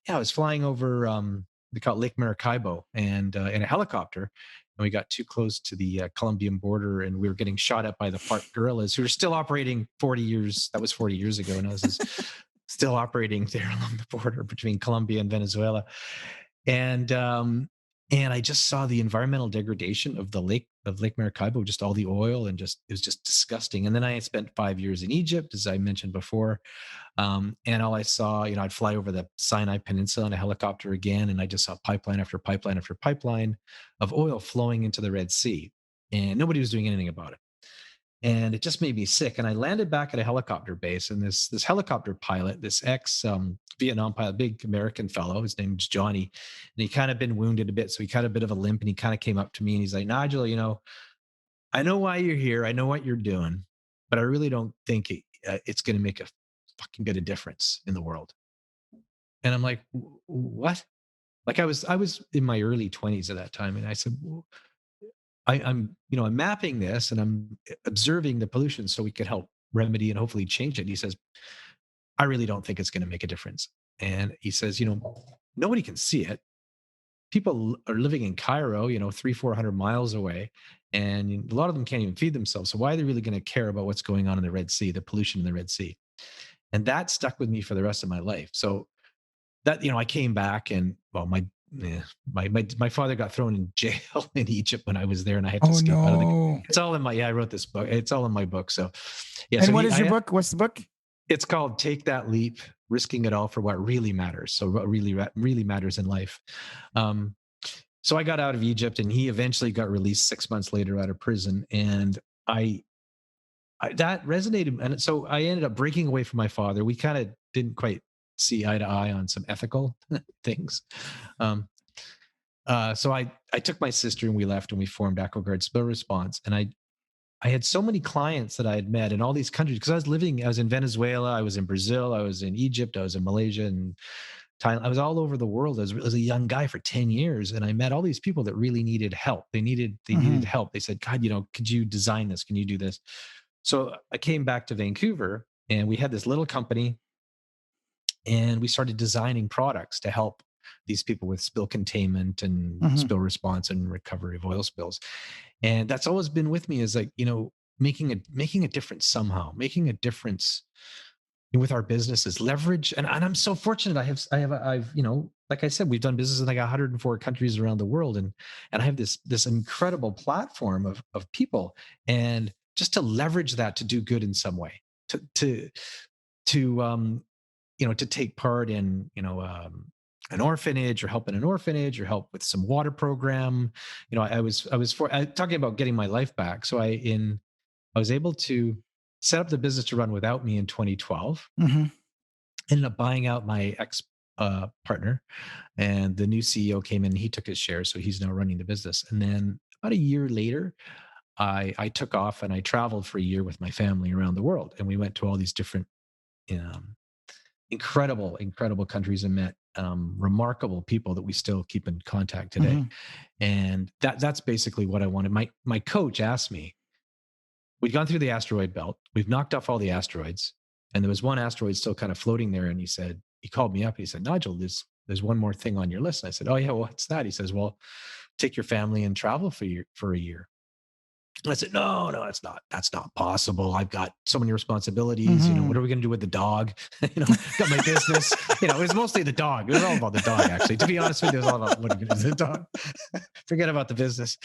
I was flying over they call it Lake Maracaibo, and in a helicopter, and we got too close to the Colombian border, and we were getting shot at by the FARC guerrillas, who are still operating 40 years. That was 40 years ago, and I was still operating there along the border between Colombia and Venezuela. And I just saw the environmental degradation of Lake Maracaibo, just all the oil, and it was just disgusting. And then I had spent 5 years in Egypt, as I mentioned before. And all I saw, I'd fly over the Sinai Peninsula in a helicopter again, and I just saw pipeline after pipeline after pipeline of oil flowing into the Red Sea, and nobody was doing anything about it. And it just made me sick. And I landed back at a helicopter base, and this helicopter pilot, this ex Vietnam pilot, big American fellow, his name was Johnny, and he kind of been wounded a bit, so he had a bit of a limp, and he kind of came up to me and he's like, "Nigel, I know why you're here, I know what you're doing, but I really don't think it's going to make a fucking bit of difference in the world." And I'm like, "What?" Like I was in my early 20s at that time, and I said, well, I'm mapping this, and I'm observing the pollution so we could help remedy and hopefully change it. And he says, "I really don't think it's going to make a difference." And he says, nobody can see it. People are living in Cairo, 300-400 miles away, and a lot of them can't even feed themselves. So why are they really going to care about what's going on in the Red Sea, the pollution in the Red Sea? And that stuck with me for the rest of my life. So that, I came back, and well, my father got thrown in jail in Egypt when I was there, and I had to escape out of the. It's all in my. I wrote this book. It's all in my book. So, yeah. And what is your book? What's the book? It's called "Take That Leap: Risking It All for What Really Matters." So, what really matters in life. So I got out of Egypt, and he eventually got released 6 months later out of prison, and I that resonated. And so I ended up breaking away from my father. We kind of didn't quite see eye to eye on some ethical things. So I took my sister, and we left, and we formed AquaGuard Spill Response. And I had so many clients that I had met in all these countries, because I was in Venezuela, I was in Brazil, I was in Egypt, I was in Malaysia and Thailand. I was all over the world as a young guy for 10 years. And I met all these people that really needed help. They needed help. They said, "God, could you design this? Can you do this?" So I came back to Vancouver, and we had this little company, and we started designing products to help these people with spill containment and Mhm. spill response and recovery of oil spills. And that's always been with me, is like, making a difference somehow, making a difference with our businesses, leverage. And I'm so fortunate. I've, like I said, we've done business in like 104 countries around the world. And I have this incredible platform of people, and just to leverage that to do good in some way, to take part in, an orphanage, or help in an orphanage, or help with some water program. Talking about getting my life back. So I was able to set up the business to run without me in 2012. Mhm. Ended up buying out my ex partner, and the new CEO came in. And he took his share, so he's now running the business. And then about a year later, I took off and I traveled for a year with my family around the world, and we went to all these different um, incredible countries, and met remarkable people that we still keep in contact today. Mhm. And that's basically what I wanted. My coach asked me, we'd gone through the asteroid belt. We've knocked off all the asteroids. And there was one asteroid still kind of floating there. And he called me up. And he said, Nigel, there's one more thing on your list. And I said, oh yeah, well, what's that? He says, well, take your family and travel for a year. And I said, no, that's not possible. I've got so many responsibilities. Mhm. What are we going to do with the dog? Got my business. It was mostly the dog. It was all about the dog, actually. To be honest with you, it was all about what are you going to do with the dog. Forget about the business.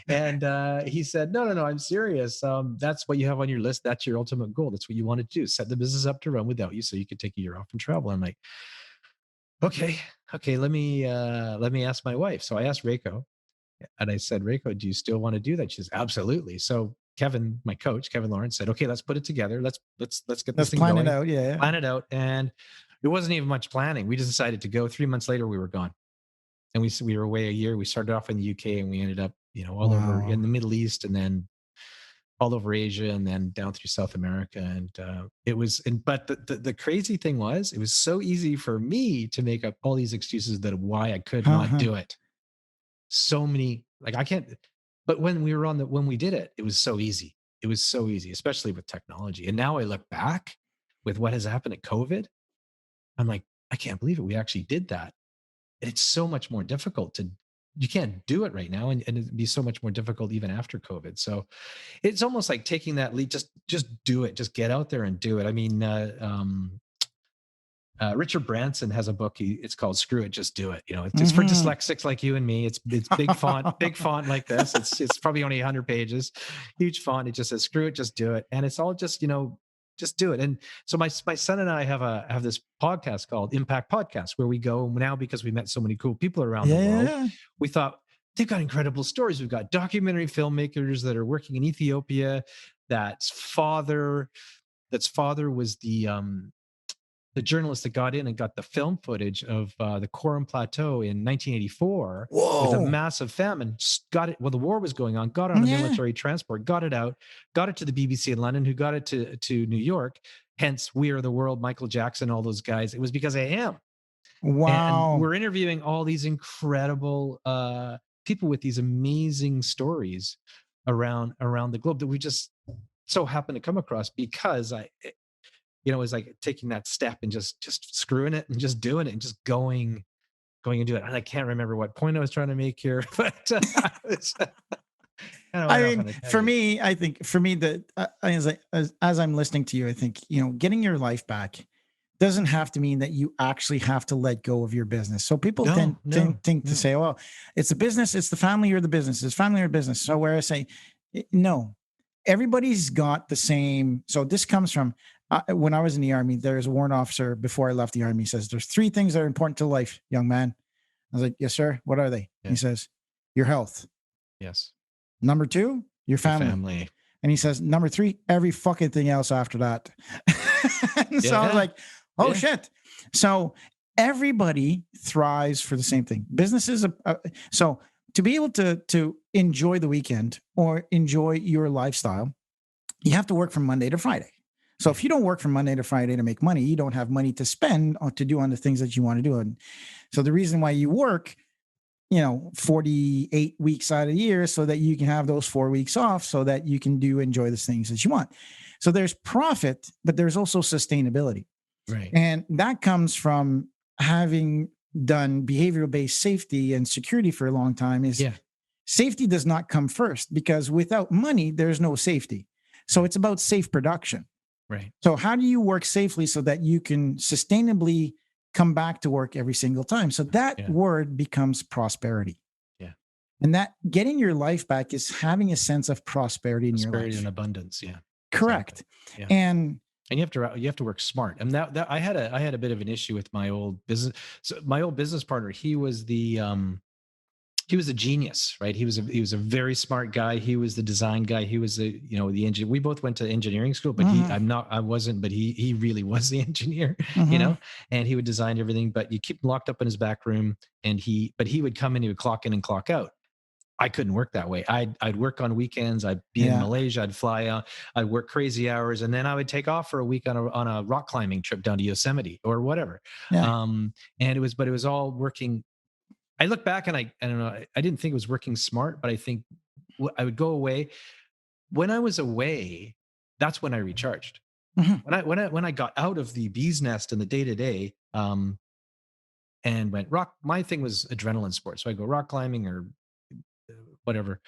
And he said, no, I'm serious. That's what you have on your list. That's your ultimate goal. That's what you want to do. Set the business up to run without you, so you could take a year off and travel. I'm like, okay, let me ask my wife. So I asked Reiko. And I said, Reiko, do you still want to do that? She says, absolutely. So Kevin, my coach, Kevin Lawrence, said, okay, let's put it together. Let's get Let's this thing plan going. it out. Yeah. Plan it out. And it wasn't even much planning. We just decided to go. 3 months later, we were gone. And we were away a year. We started off in the UK, and we ended up, all over in the Middle East, and then all over Asia, and then down through South America. And but the crazy thing was, it was so easy for me to make up all these excuses that why I could not do it. So many, like, I can't, but when we did it, it was so easy. It was so easy, especially with technology. And now I look back with what has happened at COVID. I'm like, I can't believe it. We actually did that. And it's so much more difficult you can't do it right now. And it'd be so much more difficult even after COVID. So it's almost like taking that lead, just do it, just get out there and do it. I mean, Richard Branson has a book. It's called "Screw It, Just Do It." It's for dyslexics like you and me. It's big font like this. It's probably only 100 pages, huge font. It just says "Screw It, Just Do It," and it's all just just do it. And so my son and I have this podcast called Impact Podcast, where we go now, because we met so many cool people around the world. We thought, they've got incredible stories. We've got documentary filmmakers that are working in Ethiopia. That's father was the journalist that got in and got the film footage of the Coram Plateau in 1984. Whoa. With a massive famine. Got it while the war was going on, got it on a military transport, got it out, got it to the BBC in London, who got it to New York. Hence, We Are the World, Michael Jackson, all those guys. It was because of him. Wow. And we're interviewing all these incredible people with these amazing stories around the globe that we just so happen to come across, because it's like taking that step and just screwing it and just doing it and just going and do it. And I can't remember what point I was trying to make here, but I mean, for me, that as I'm listening to you, I think, getting your life back doesn't have to mean that you actually have to let go of your business. So people think to say, well, it's the business, it's the family or the business, it's family or business. So where I say, no, everybody's got the same. So this comes from, when I was in the Army, there's a warrant officer before I left the Army. He says, there's 3 things that are important to life, young man. I was like, yes, sir. What are they? Yeah. He says, your health. Yes. Number 2, your family. And he says, number 3, every fucking thing else after that. So I was like, oh shit. So everybody thrives for the same thing. Businesses. So to be able to enjoy the weekend or enjoy your lifestyle, you have to work from Monday to Friday. So if you don't work from Monday to Friday to make money, you don't have money to spend or to do on the things that you want to do. And so the reason why you work, 48 weeks out of the year, so that you can have those 4 weeks off, so that you can enjoy the things that you want. So there's profit, but there's also sustainability. Right. And that comes from having done behavioral-based safety and security for a long time is safety does not come first, because without money, there's no safety. So it's about safe production. Right. So how do you work safely so that you can sustainably come back to work every single time? So that word becomes prosperity. Yeah. And that getting your life back is having a sense of prosperity in your life. Prosperity and abundance. Yeah. Correct. Exactly. Yeah. And you have to work smart. And that I had a bit of an issue with my old business. So my old business partner, he was a genius, right? He was a very smart guy. He was the design guy. He was the engineer. We both went to engineering school, but I wasn't, but he really was the engineer, and he would design everything, but you keep him locked up in his back room, but he would come in, he would clock in and clock out. I couldn't work that way. I'd work on weekends. I'd be in Malaysia. I'd fly out. I'd work crazy hours, and then I would take off for a week on a rock climbing trip down to Yosemite or whatever. Yeah. And it was all working. I look back and I don't know. I didn't think it was working smart, but I think I would go away. When I was away, that's when I recharged. When I got out of the bee's nest and the day to day, and went rock. My thing was adrenaline sports, so I go rock climbing or whatever,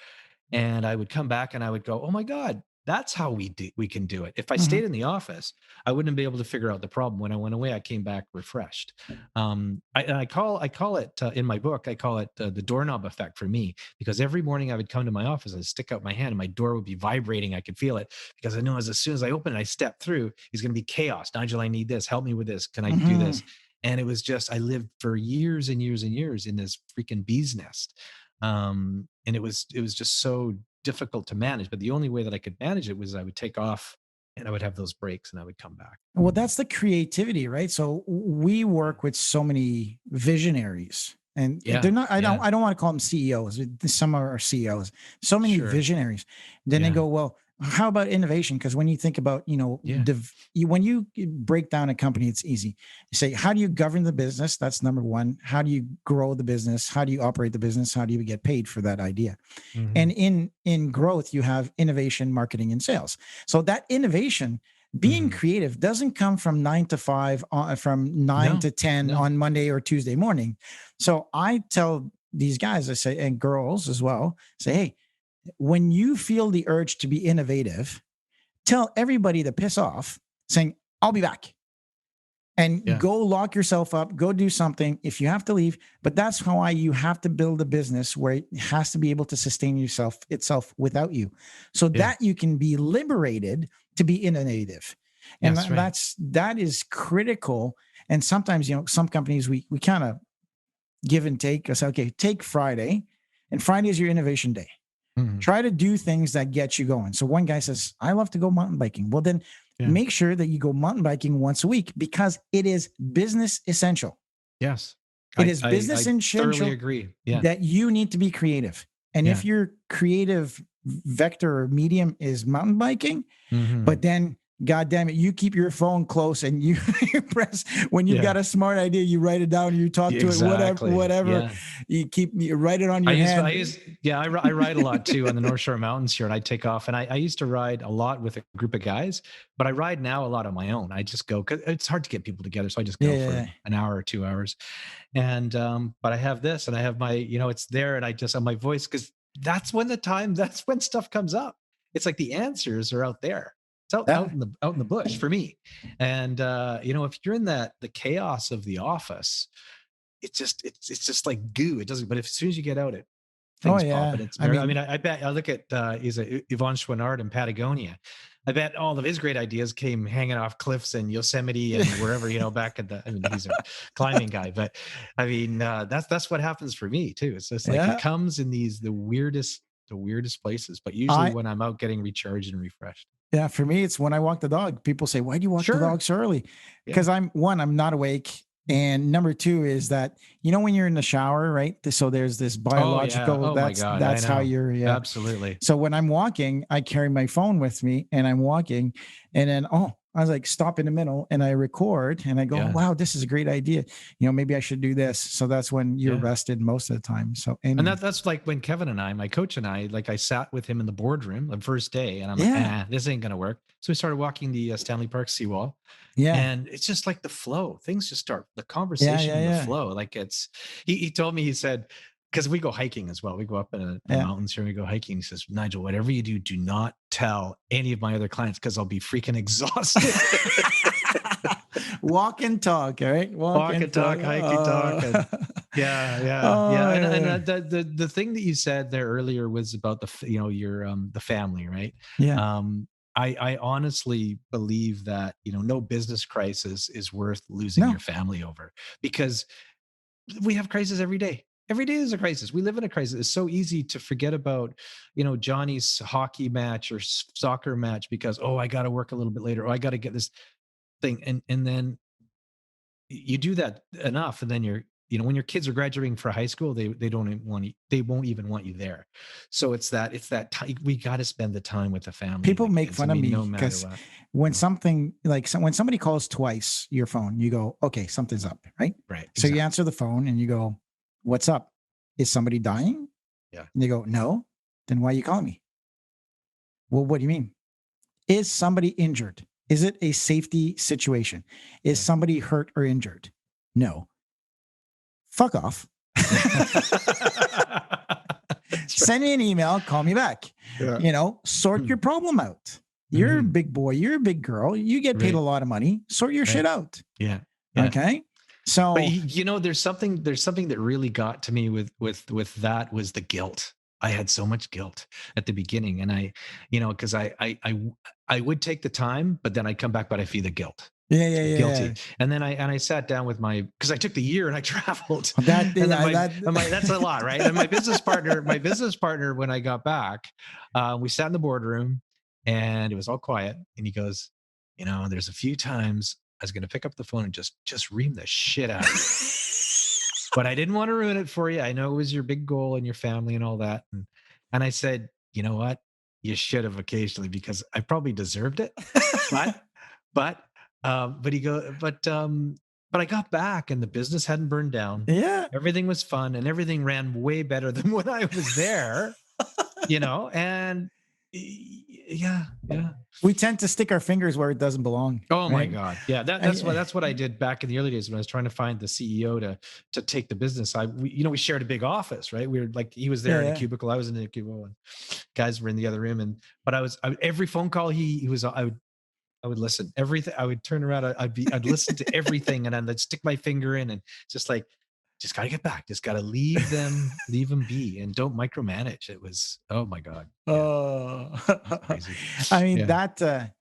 and I would come back and I would go, oh my God, that's how we can do it. If I stayed in the office, I wouldn't be able to figure out the problem. When I went away, I came back refreshed. I call it in my book, I call it the doorknob effect for me, because every morning I would come to my office, I'd stick out my hand and my door would be vibrating. I could feel it, because I know as soon as I open it, I step through, it's going to be chaos. Nigel, I need this. Help me with this. Can I do this? And it was just, I lived for years and years and years in this freaking bee's nest. And it was just so difficult to manage, but the only way that I could manage it was I would take off and I would have those breaks and I would come back. Well, that's the creativity, right? So we work with so many visionaries, and they're not, I don't want to call them CEOs. Some are CEOs, so many visionaries. Then they go, well, how about innovation? Because when you think about, when you break down a company, it's easy. You say, how do you govern the business? That's number one. How do you grow the business? How do you operate the business? How do you get paid for that idea? And in growth, you have innovation, marketing, and sales. So that innovation, being creative, doesn't come from 9 to 5, from 9 to 10 on Monday or Tuesday morning. So I tell these guys, I say, and girls as well, say, hey, when you feel the urge to be innovative, tell everybody to piss off, saying, I'll be back. And go lock yourself up, go do something if you have to leave. But that's how you have to build a business where it has to be able to sustain itself without you. So that you can be liberated to be innovative. And that is critical. And sometimes, some companies, we kind of give and take. I say, okay, take Friday, and Friday is your innovation day. Try to do things that get you going. So one guy says, I love to go mountain biking. Well, then make sure that you go mountain biking once a week, because it is business essential. Yes. It is business essential. Totally agree. That you need to be creative. And if your creative vector or medium is mountain biking, but then, God damn it, you keep your phone close and you press, when you've got a smart idea, you write it down, you talk to it, whatever. You write it on your hand. I ride a lot too on the North Shore Mountains here, and I take off, and I used to ride a lot with a group of guys, but I ride now a lot on my own. I just go, cause it's hard to get people together. So I just go for an hour or 2 hours. And, but I have this, and I have my, it's there, and I just have my voice, cause that's when stuff comes up. It's like the answers are out there. It's out in the bush for me. And if you're in the chaos of the office, it's just like goo. It doesn't. But as soon as you get out, things pop. And I bet I look at Yvon Chouinard in Patagonia. I bet all of his great ideas came hanging off cliffs in Yosemite and wherever, back at he's a climbing guy. But that's what happens for me too. It's just like it comes in the weirdest places, but usually when I'm out getting recharged and refreshed. Yeah, for me, it's when I walk the dog. People say, why do you walk the dog so early? Because I'm not awake. And number two is that, when you're in the shower, right? So there's this biological, that's how you're, absolutely. So when I'm walking, I carry my phone with me and I'm walking, and then, I was like, stop in the middle and I record and I go, Yeah. wow, this is a great idea. Maybe I should do this. So that's when you're rested most of the time. So, and that's like when Kevin and I, my coach and I, like I sat with him in the boardroom the first day and I'm like, this ain't going to work. So we started walking the Stanley Park seawall. Yeah. And it's just like the flow. Things just start, the conversation and the flow. Like he told me, he said, because we go hiking as well. We go up in the mountains here. We go hiking. He says, Nigel, whatever you do not tell any of my other clients because I'll be freaking exhausted. Walk and talk, all right? Walk and talk, hike and talk. And And the thing that you said there earlier was about the family, right? Yeah. I honestly believe that, no business crisis is worth losing your family over, because we have crises every day. Every day is a crisis. We live in a crisis. It's so easy to forget about, Johnny's hockey match or soccer match because, I got to work a little bit later. I got to get this thing. And then you do that enough. And then when your kids are graduating for high school, they don't even want you, they won't even want you there. So it's that time. We got to spend the time with the family. People make fun of me no matter because what. when something when somebody calls twice your phone, you go, okay, something's up, right? Right. So you answer the phone and you go, what's up? Is somebody dying? Yeah. And they go, no. Then why are you calling me? Well, what do you mean? Is somebody injured? Is it a safety situation? Is somebody hurt or injured? No. Fuck off. Send me an email, call me back. Sort your problem out. You're a big boy, you're a big girl, you get paid a lot of money, sort your shit out. Yeah. Okay. So, but there's something that really got to me with that was the guilt. I had so much guilt at the beginning, and I because I would take the time, but then I'd come back, but I feel the guilt. Guilty. Yeah. And then I sat down with because I took the year and I traveled. That's a lot, right? And my business partner, when I got back, we sat in the boardroom and it was all quiet. And he goes, there's a few times I was going to pick up the phone and just ream the shit out of you. But I didn't want to ruin it for you. I know it was your big goal and your family and all that. And I said, you know what? You should have occasionally, because I probably deserved it. But I got back and the business hadn't burned down. Yeah. Everything was fun and everything ran way better than when I was there, and yeah. We tend to stick our fingers where it doesn't belong. Oh my God. Yeah. That's what I did back in the early days when I was trying to find the CEO to take the business. We shared a big office, right? We were like, he was there in a cubicle, I was in a cubicle, and guys were in the other room. But every phone call he was, I would listen. Everything. I would turn around. I'd listen to everything, and then I'd stick my finger in, and just gotta get back. Just gotta leave them be, and don't micromanage. It was, oh my God. Crazy. I mean, that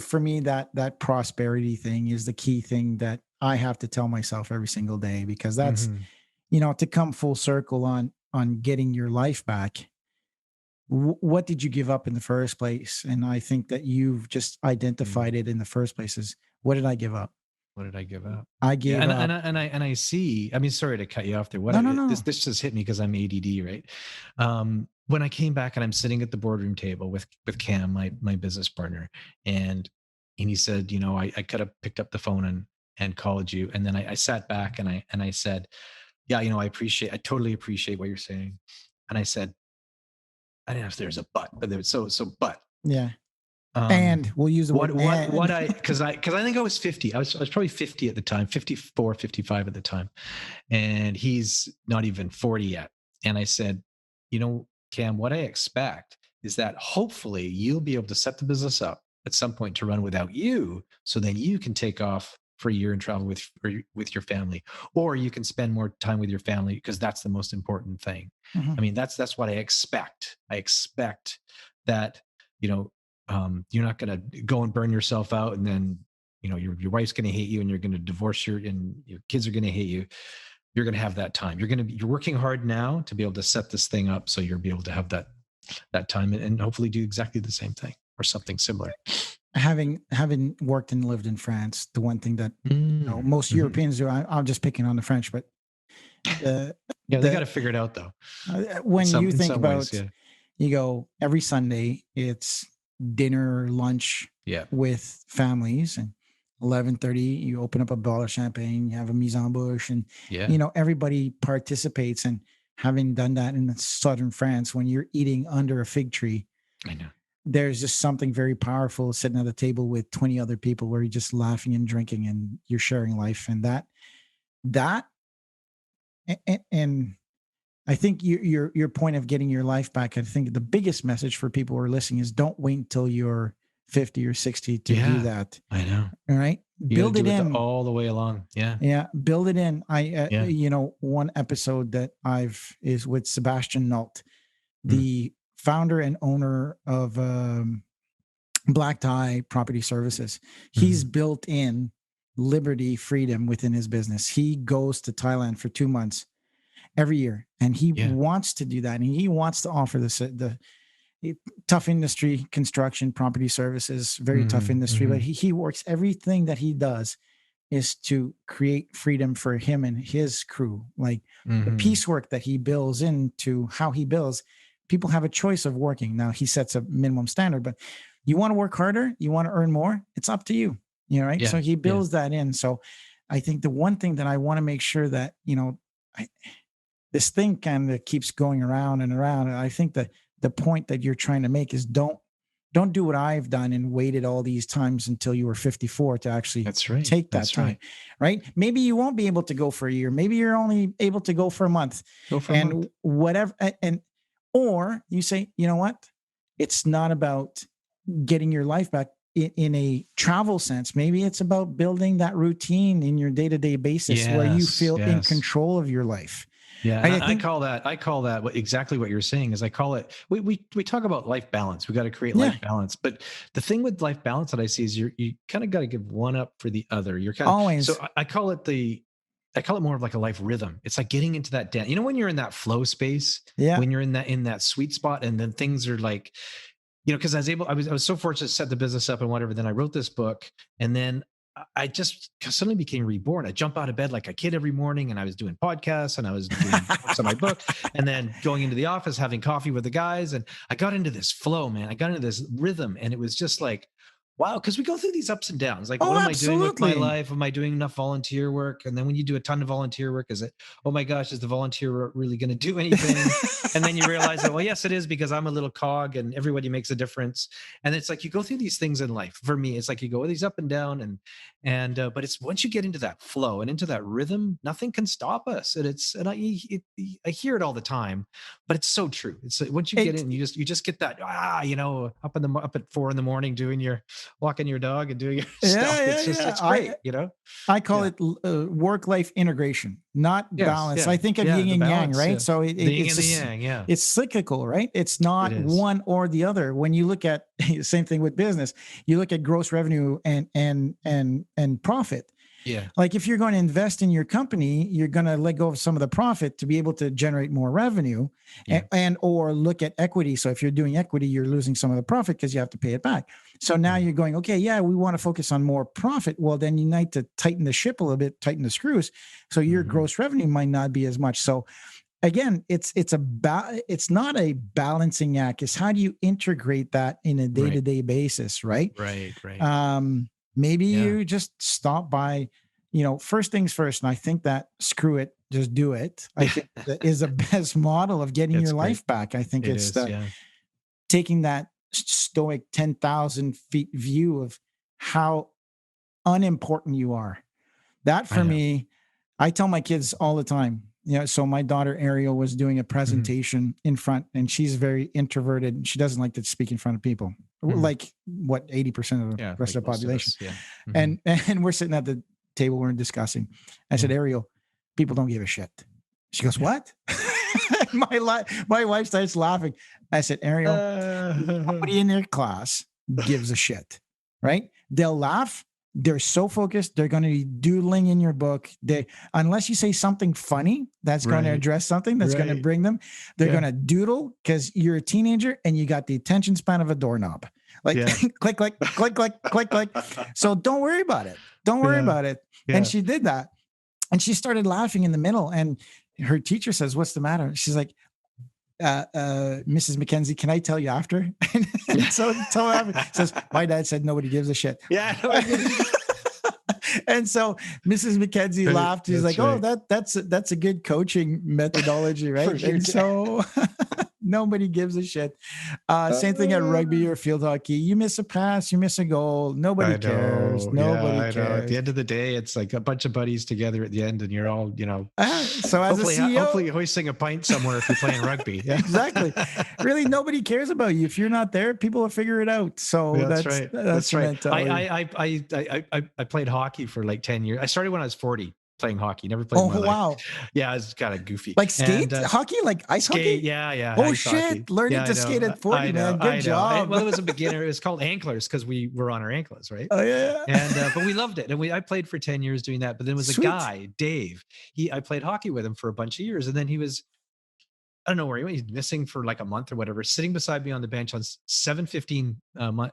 for me, that prosperity thing is the key thing that I have to tell myself every single day, because that's to come full circle on getting your life back. What did you give up in the first place? And I think that you've just identified it in the first place. Is, what did I give up? What did I give up? I gave up. And I see, I mean, sorry to cut you off there. No. This just hit me because I'm ADD, right? When I came back and I'm sitting at the boardroom table with Cam, my business partner, and he said, I could have picked up the phone and called you. And then I sat back and I said, yeah, I totally appreciate what you're saying. And I said, I don't know if there's a but there was so but. Yeah. And we'll use the word because I think I was 50. I was probably 50 at the time, 54, 55 at the time. And he's not even 40 yet. And I said, Cam, what I expect is that hopefully you'll be able to set the business up at some point to run without you. So then you can take off for a year and travel with your family, or you can spend more time with your family, because that's the most important thing. I mean, that's what I expect. I expect that, you're not going to go and burn yourself out, and then, your wife's going to hate you, and you're going to divorce and your kids are going to hate you. You're going to have that time. You're working hard now to be able to set this thing up, so you'll be able to have that time and hopefully do exactly the same thing or something similar. Having worked and lived in France, the one thing that most Europeans do, I'm just picking on the French, but they got to figure it out though. When you think about, you go every Sunday, it's dinner, lunch Yeah. with families, and 11:30 you open up a bottle of champagne, you have a mise en bouche, and Yeah. you know everybody participates. And having done that in southern France, when you're eating under a fig tree, I know. there's just something very powerful sitting at a table with 20 other people where you're just laughing and drinking and you're sharing life. And that and I think your point of getting your life back, I think the biggest message for people who are listening is don't wait until you're 50 or 60 to do that. I know. All right. You Build it do in all the way along. Yeah. Yeah. Build it in. Yeah. You know, one episode that is with Sebastian Nault, Mm. the founder and owner of Black Tie Property Services. He's built in liberty, freedom within his business. He goes to Thailand for 2 months every year, and he wants to do that. And he wants to offer the tough industry, construction, property services, very tough industry. But he works, everything that he does is to create freedom for him and his crew. Like the piecework that he builds into how he builds, people have a choice of working. Now he sets a minimum standard, but you want to work harder, you want to earn more, it's up to you. You know, right? Yeah. So he builds that in. So I think the one thing that I want to make sure that, you know, this thing kind of keeps going around and around. And I think that the point that you're trying to make is don't do what I've done and waited all these times until you were 54 to actually take that time. Right. Maybe you won't be able to go for a year. Maybe you're only able to go for a month. Whatever. Or you say, you know what? It's not about getting your life back in a travel sense. Maybe it's about building that routine in your day-to-day basis where you feel in control of your life. Yeah, I call that exactly what you're saying is I call it, we talk about life balance. We got to create life balance. But the thing with life balance that I see is you kind of got to give one up for the other. You're kind of always. So I call it more of like a life rhythm. It's like getting into that dance. You know, when you're in that flow space, when you're in that sweet spot, and then things are like, you know, because I was so fortunate to set the business up and whatever. Then I wrote this book, and then I just suddenly became reborn. I jump out of bed like a kid every morning, and I was doing podcasts, and I was doing books on my book, and then going into the office, having coffee with the guys. And I got into this flow, man. I got into this rhythm, and it was just like, wow. Cause we go through these ups and downs. Like, what am I doing with my life? Am I doing enough volunteer work? And then when you do a ton of volunteer work, is it, oh my gosh, is the volunteer work really going to do anything? And then you realize that, well, yes, it is, because I'm a little cog and everybody makes a difference. And it's like, you go through these things in life. For me, it's like you go these up and down, but it's once you get into that flow and into that rhythm, nothing can stop us. And I hear it all the time, but it's so true. It's once you get in, you just get that, you know, up at 4 a.m, walking your dog and doing your stuff. It's great, you know. I call it work-life integration, not balance. I think of yin and yang, right? So it's the yang, it's cyclical, right? It's not one or the other. When you look at same thing with business, you look at gross revenue and profit. Yeah. Like if you're going to invest in your company, you're going to let go of some of the profit to be able to generate more revenue and or look at equity. So if you're doing equity, you're losing some of the profit because you have to pay it back. So now you're going, okay, we want to focus on more profit. Well, then you need to tighten the ship a little bit, tighten the screws. So your gross revenue might not be as much. So again, it's not a balancing act. It's how do you integrate that in a day-to-day basis, right? Right. Maybe you just stop by, you know, first things first. And I think that screw it, just do it. I think that is the best model of getting your life back. I think it's taking that stoic 10,000 feet view of how unimportant you are. That for me, I tell my kids all the time. You know, so my daughter Ariel was doing a presentation in front, and she's very introverted, and she doesn't like to speak in front of people. Like what 80% of the rest of the population. And we're sitting at the table, we're discussing. I said, Ariel, people don't give a shit. She goes, what? My wife starts laughing. I said, Ariel, nobody in their class gives a shit, right? They'll laugh. They're so focused. They're going to be doodling in your book. Unless you say something funny that's going to address something that's going to bring them, they're going to doodle because you're a teenager and you got the attention span of a doorknob. Like click, click, click, click, click, click. So don't worry about it. Don't worry about it. Yeah. And she did that. And she started laughing in the middle. And her teacher says, what's the matter? She's like, Mrs. McKenzie, can I tell you after? And so tell her after. Says, my dad said nobody gives a shit. Yeah. And so Mrs. McKenzie laughed. She's like, right. "Oh, that's a good coaching methodology, right?" And so nobody gives a shit. Same thing at rugby or field hockey. You miss a pass, you miss a goal. Nobody cares. Nobody I know. At the cares. end of the day, it's like a bunch of buddies together at the end, and you're all, So as a CEO, hopefully hoisting a pint somewhere if you're playing rugby. Yeah. Exactly. Really, nobody cares about you. If you're not there, people will figure it out. So Yeah, that's right. That's right. mentality. I played hockey for like 10 years. I started when I was 40 playing hockey. Never played in my life. Wow. Yeah, it's kind of goofy. Like skate hockey, like ice skate, hockey. Yeah. Oh shit! Learning to skate at 40, man. Good job. Well, it was a beginner. It was called anklers because we were on our anklers, right? Oh yeah. And but we loved it, and I played for 10 years doing that. But then there was a guy, Dave. I played hockey with him for a bunch of years, and then he was, I don't know where he went. He's missing for like a month or whatever. Sitting beside me on the bench on 7:15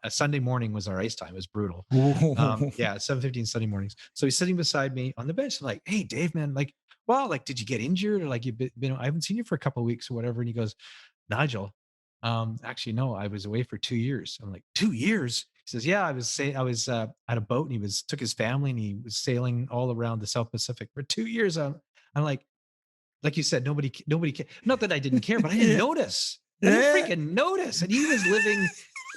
a Sunday morning was our ice time. It was brutal. 7:15 Sunday mornings. So he's sitting beside me on the bench. I'm like, "Hey, Dave, man, like, well, like, did you get injured or like you've been? I haven't seen you for a couple of weeks or whatever." And he goes, "Nigel, actually, no, I was away for 2 years." I'm like, 2 years? He says, "Yeah, I was at a boat and he took his family and he was sailing all around the South Pacific for 2 years." I'm like you said, nobody cared. Not that I didn't care, but I didn't notice. I didn't freaking notice. And he was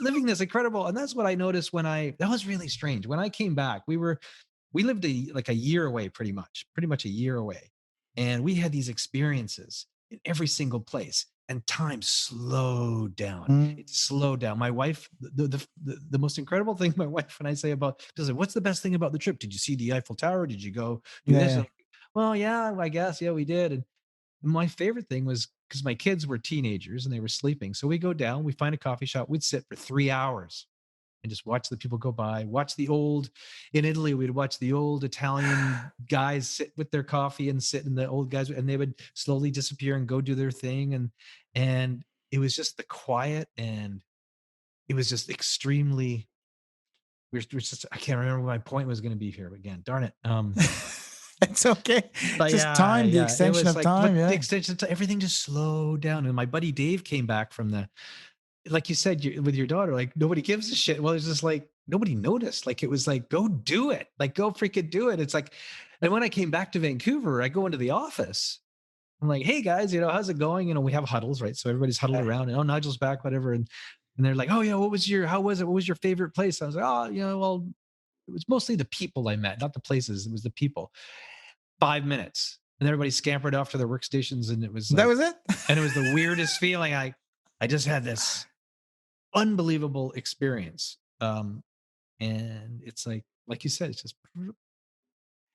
living this incredible. And that's what I noticed that was really strange. When I came back, we lived like a year away, pretty much a year away. And we had these experiences in every single place. And time slowed down. It slowed down. My wife, the most incredible thing my wife and I say about, she's like, "What's the best thing about the trip? Did you see the Eiffel Tower? Did you go do this?" Like, well, yeah, I guess. Yeah, we did. And my favorite thing was because my kids were teenagers and they were sleeping. So we go down, we find a coffee shop, we'd sit for 3 hours and just watch the people go by, in Italy, we'd watch the old Italian guys sit with their coffee and sit in the old guys, and they would slowly disappear and go do their thing. And it was just the quiet, and it was just extremely, I can't remember what my point was going to be here again. Darn it. It's okay. Just time, the extension of time. The extension of time, everything just slowed down. And my buddy Dave came back from like you said, with your daughter, like nobody gives a shit. Well, it's just like nobody noticed. Like it was like, go do it. Like go freaking do it. It's like, and when I came back to Vancouver, I go into the office. I'm like, "Hey guys, how's it going?" We have huddles, right? So everybody's huddled around, and Nigel's back, whatever. And they're like, "Oh yeah, how was it? What was your favorite place?" I was like, "Oh, well, it was mostly the people I met, not the places. It was the people." 5 minutes, and everybody scampered off to their workstations, and it was that was it. And it was the weirdest feeling. I just had this unbelievable experience, and it's like you said, it's just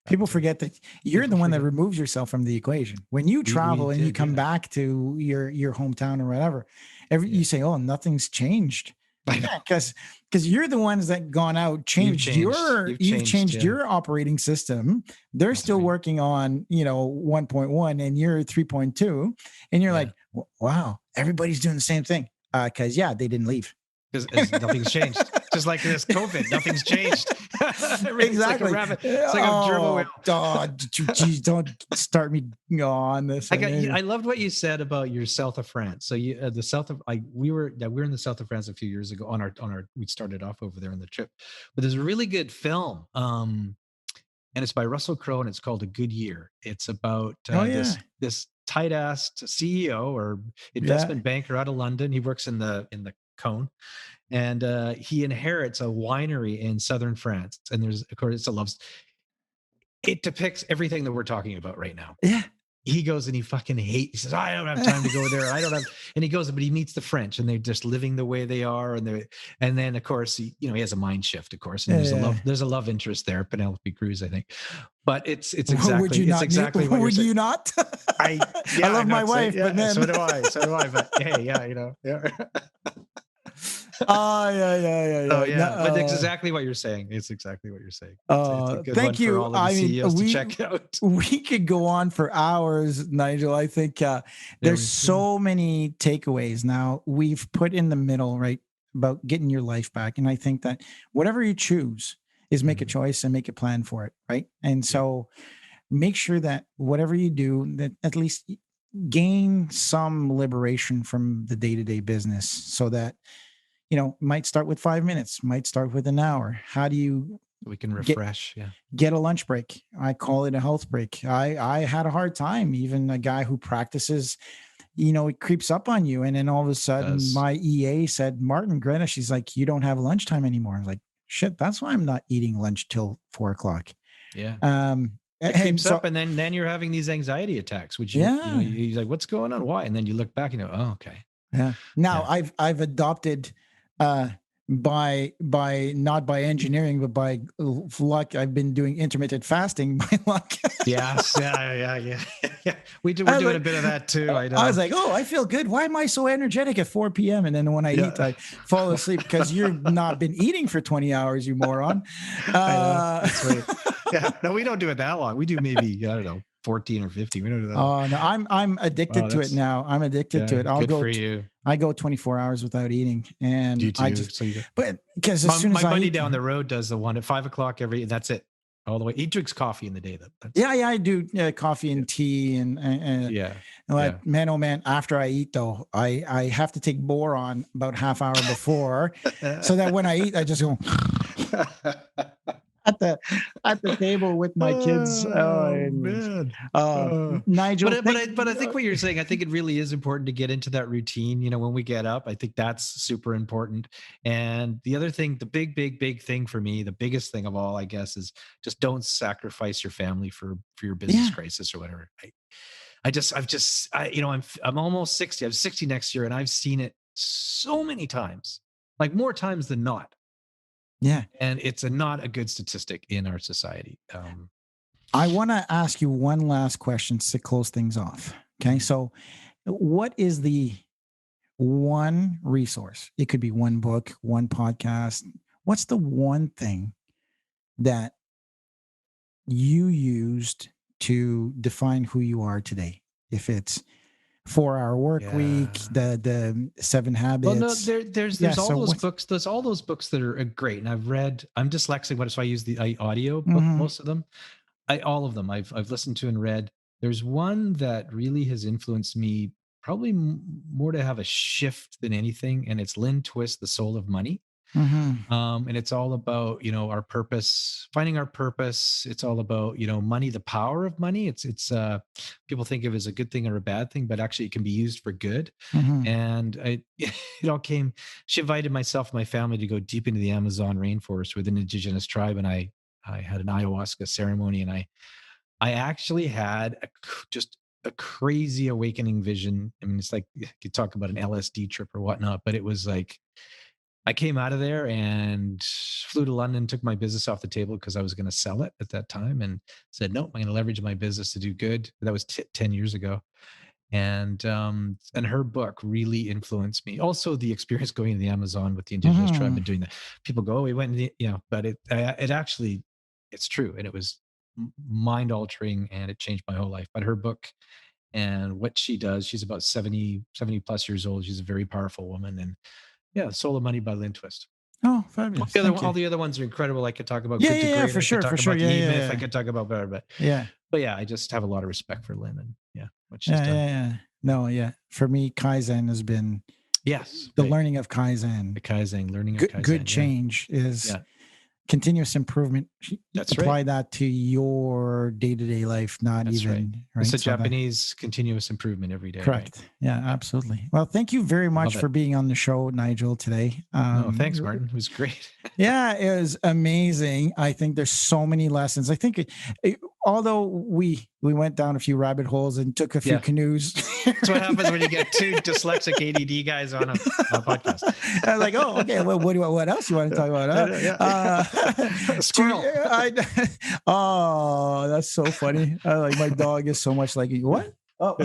people forget that you're the one that removes yourself from the equation when you travel and you come back to your hometown or whatever. You say, "Oh, nothing's changed." Because you're the ones that gone out, you've changed your operating system. They're still working on 1.1 and you're 3.2, and you're like, "Wow, everybody's doing the same thing." Because they didn't leave. Because nothing's changed. Just like this COVID, nothing's changed. Exactly. It's like a rabbit. It's like a gerbil wheel. Geez, don't start me on this. I loved what you said about your south of France. So we were in the south of France a few years ago we started off over there on the trip. But there's a really good film. And it's by Russell Crowe, and it's called A Good Year. It's about this tight-ass CEO or investment banker out of London. He works in the Cone, and he inherits a winery in southern France. And there's, of course, it depicts everything that we're talking about right now. Yeah. He goes and he fucking hates. He says, "I don't have time to go there. I don't have." And he goes, but he meets the French, and they're just living the way they are. And then of course he has a mind shift, of course. And there's a love interest there, Penelope Cruz, I think. But it's exactly. Would you not? Would you not? I love my wife, but man, so do I. But hey, yeah. But it's exactly what you're saying. It's exactly what you're saying. It's a good thank you. For all of the CEOs to check out. We could go on for hours, Nigel. I think there's so many takeaways now we've put in the middle, right, about getting your life back. And I think that whatever you choose is make a choice and make a plan for it, right? And so make sure that whatever you do, that at least gain some liberation from the day-to-day business so that, might start with 5 minutes, might start with an hour. How do you We can refresh. get a lunch break? I call it a health break. I had a hard time. Even a guy who practices, it creeps up on you. And then all of a sudden my EA said, Martin, Greta, she's like, you don't have lunchtime anymore. I was like, shit, that's why I'm not eating lunch till 4:00. Yeah. It creeps up, and then you're having these anxiety attacks, which you're like, what's going on? Why? And then you look back and oh, okay. Yeah. Now I've adopted, by not by engineering, but by luck, I've been doing intermittent fasting by luck. Yes. Yeah. We're doing a bit of that too. I know. I was like, oh, I feel good. Why am I so energetic at 4 p.m.? And then when I eat, I fall asleep because you've not been eating for 20 hours, you moron. I know. That's right. Yeah. No, we don't do it that long. We do maybe, I don't know, 14 or 15. We don't do that. Oh no, I'm addicted to it now. I'm addicted to it. I'll go. For you. I go 24 hours without eating, and you too. But because as soon as my buddy down the road does the one at 5:00 that's it, all the way. He drinks coffee in the day. I do coffee and tea and man, oh man, after I eat though, I have to take boron about half hour before, so that when I eat, I just go. At the table with my kids. Oh man. Nigel. But I think what you're saying, I think it really is important to get into that routine. When we get up, I think that's super important. And the other thing, the big thing for me, the biggest thing of all, I guess, is just don't sacrifice your family for your business crisis or whatever. I'm almost 60. I'm 60 next year, and I've seen it so many times, like more times than not. Yeah. And it's not a good statistic in our society. I want to ask you one last question to close things off. Okay. So what is the one resource? It could be one book, one podcast. What's the one thing that you used to define who you are today? If it's 4-hour work week, the 7 habits. Well, no, there's all those books. There's all those books that are great, and I've read. I'm dyslexic, so I use the audio book. Most of them, all of them, I've listened to and read. There's one that really has influenced me, probably more to have a shift than anything, and it's Lynn Twist, The Soul of Money. And it's all about, our purpose, finding our purpose. It's all about, money, the power of money. It's people think of it as a good thing or a bad thing, but actually it can be used for good. And it all came, she invited myself and my family to go deep into the Amazon rainforest with an indigenous tribe. And I had an ayahuasca ceremony, and I actually had just a crazy awakening vision. I mean, it's like, you could talk about an LSD trip or whatnot, but it was like, I came out of there and flew to London, took my business off the table because I was going to sell it at that time, and said, nope, I'm going to leverage my business to do good. That was 10 years ago. And her book really influenced me. Also the experience going to the Amazon with the indigenous tribe and doing that. People go, oh, we went, but it actually, it's true. And it was mind altering, and it changed my whole life. But her book and what she does, she's about 70 plus years old. She's a very powerful woman. And Soul of Money by Lynn Twist. Oh, fabulous. All the other ones are incredible. I could talk about for sure. I could talk about better, but but I just have a lot of respect for Lynn, and what she's done. No, for me, Kaizen has been the learning of Kaizen. The Kaizen, learning of Kaizen. Good change is continuous improvement. That's apply that to your day-to-day life, Right. It's a Japanese continuous improvement every day. Correct. Right? Yeah, absolutely. Well, thank you very much for being on the show, Nigel, today. Thanks, Martin. It was great. It was amazing. I think there's so many lessons. I think although we went down a few rabbit holes and took a few canoes. That's what happens when you get two dyslexic ADD guys on a podcast. I was like, oh, okay. Well, what else you want to talk about? Squirrel. Oh, that's so funny. My dog is so much like you. What? Oh.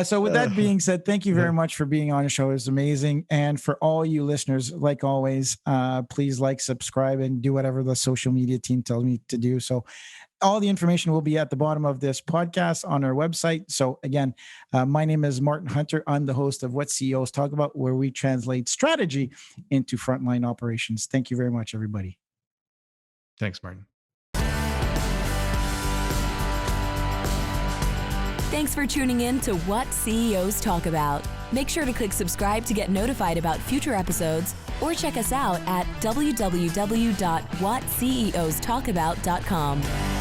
So with that being said, thank you very much for being on the show. It's amazing. And for all you listeners, like always, please subscribe, and do whatever the social media team tells me to do. So all the information will be at the bottom of this podcast on our website. So again, my name is Martin Hunter. I'm the host of What CEOs Talk About, where we translate strategy into frontline operations. Thank you very much, everybody. Thanks, Martin. Thanks for tuning in to What CEOs Talk About. Make sure to click subscribe to get notified about future episodes, or check us out at www.whatceostalkabout.com.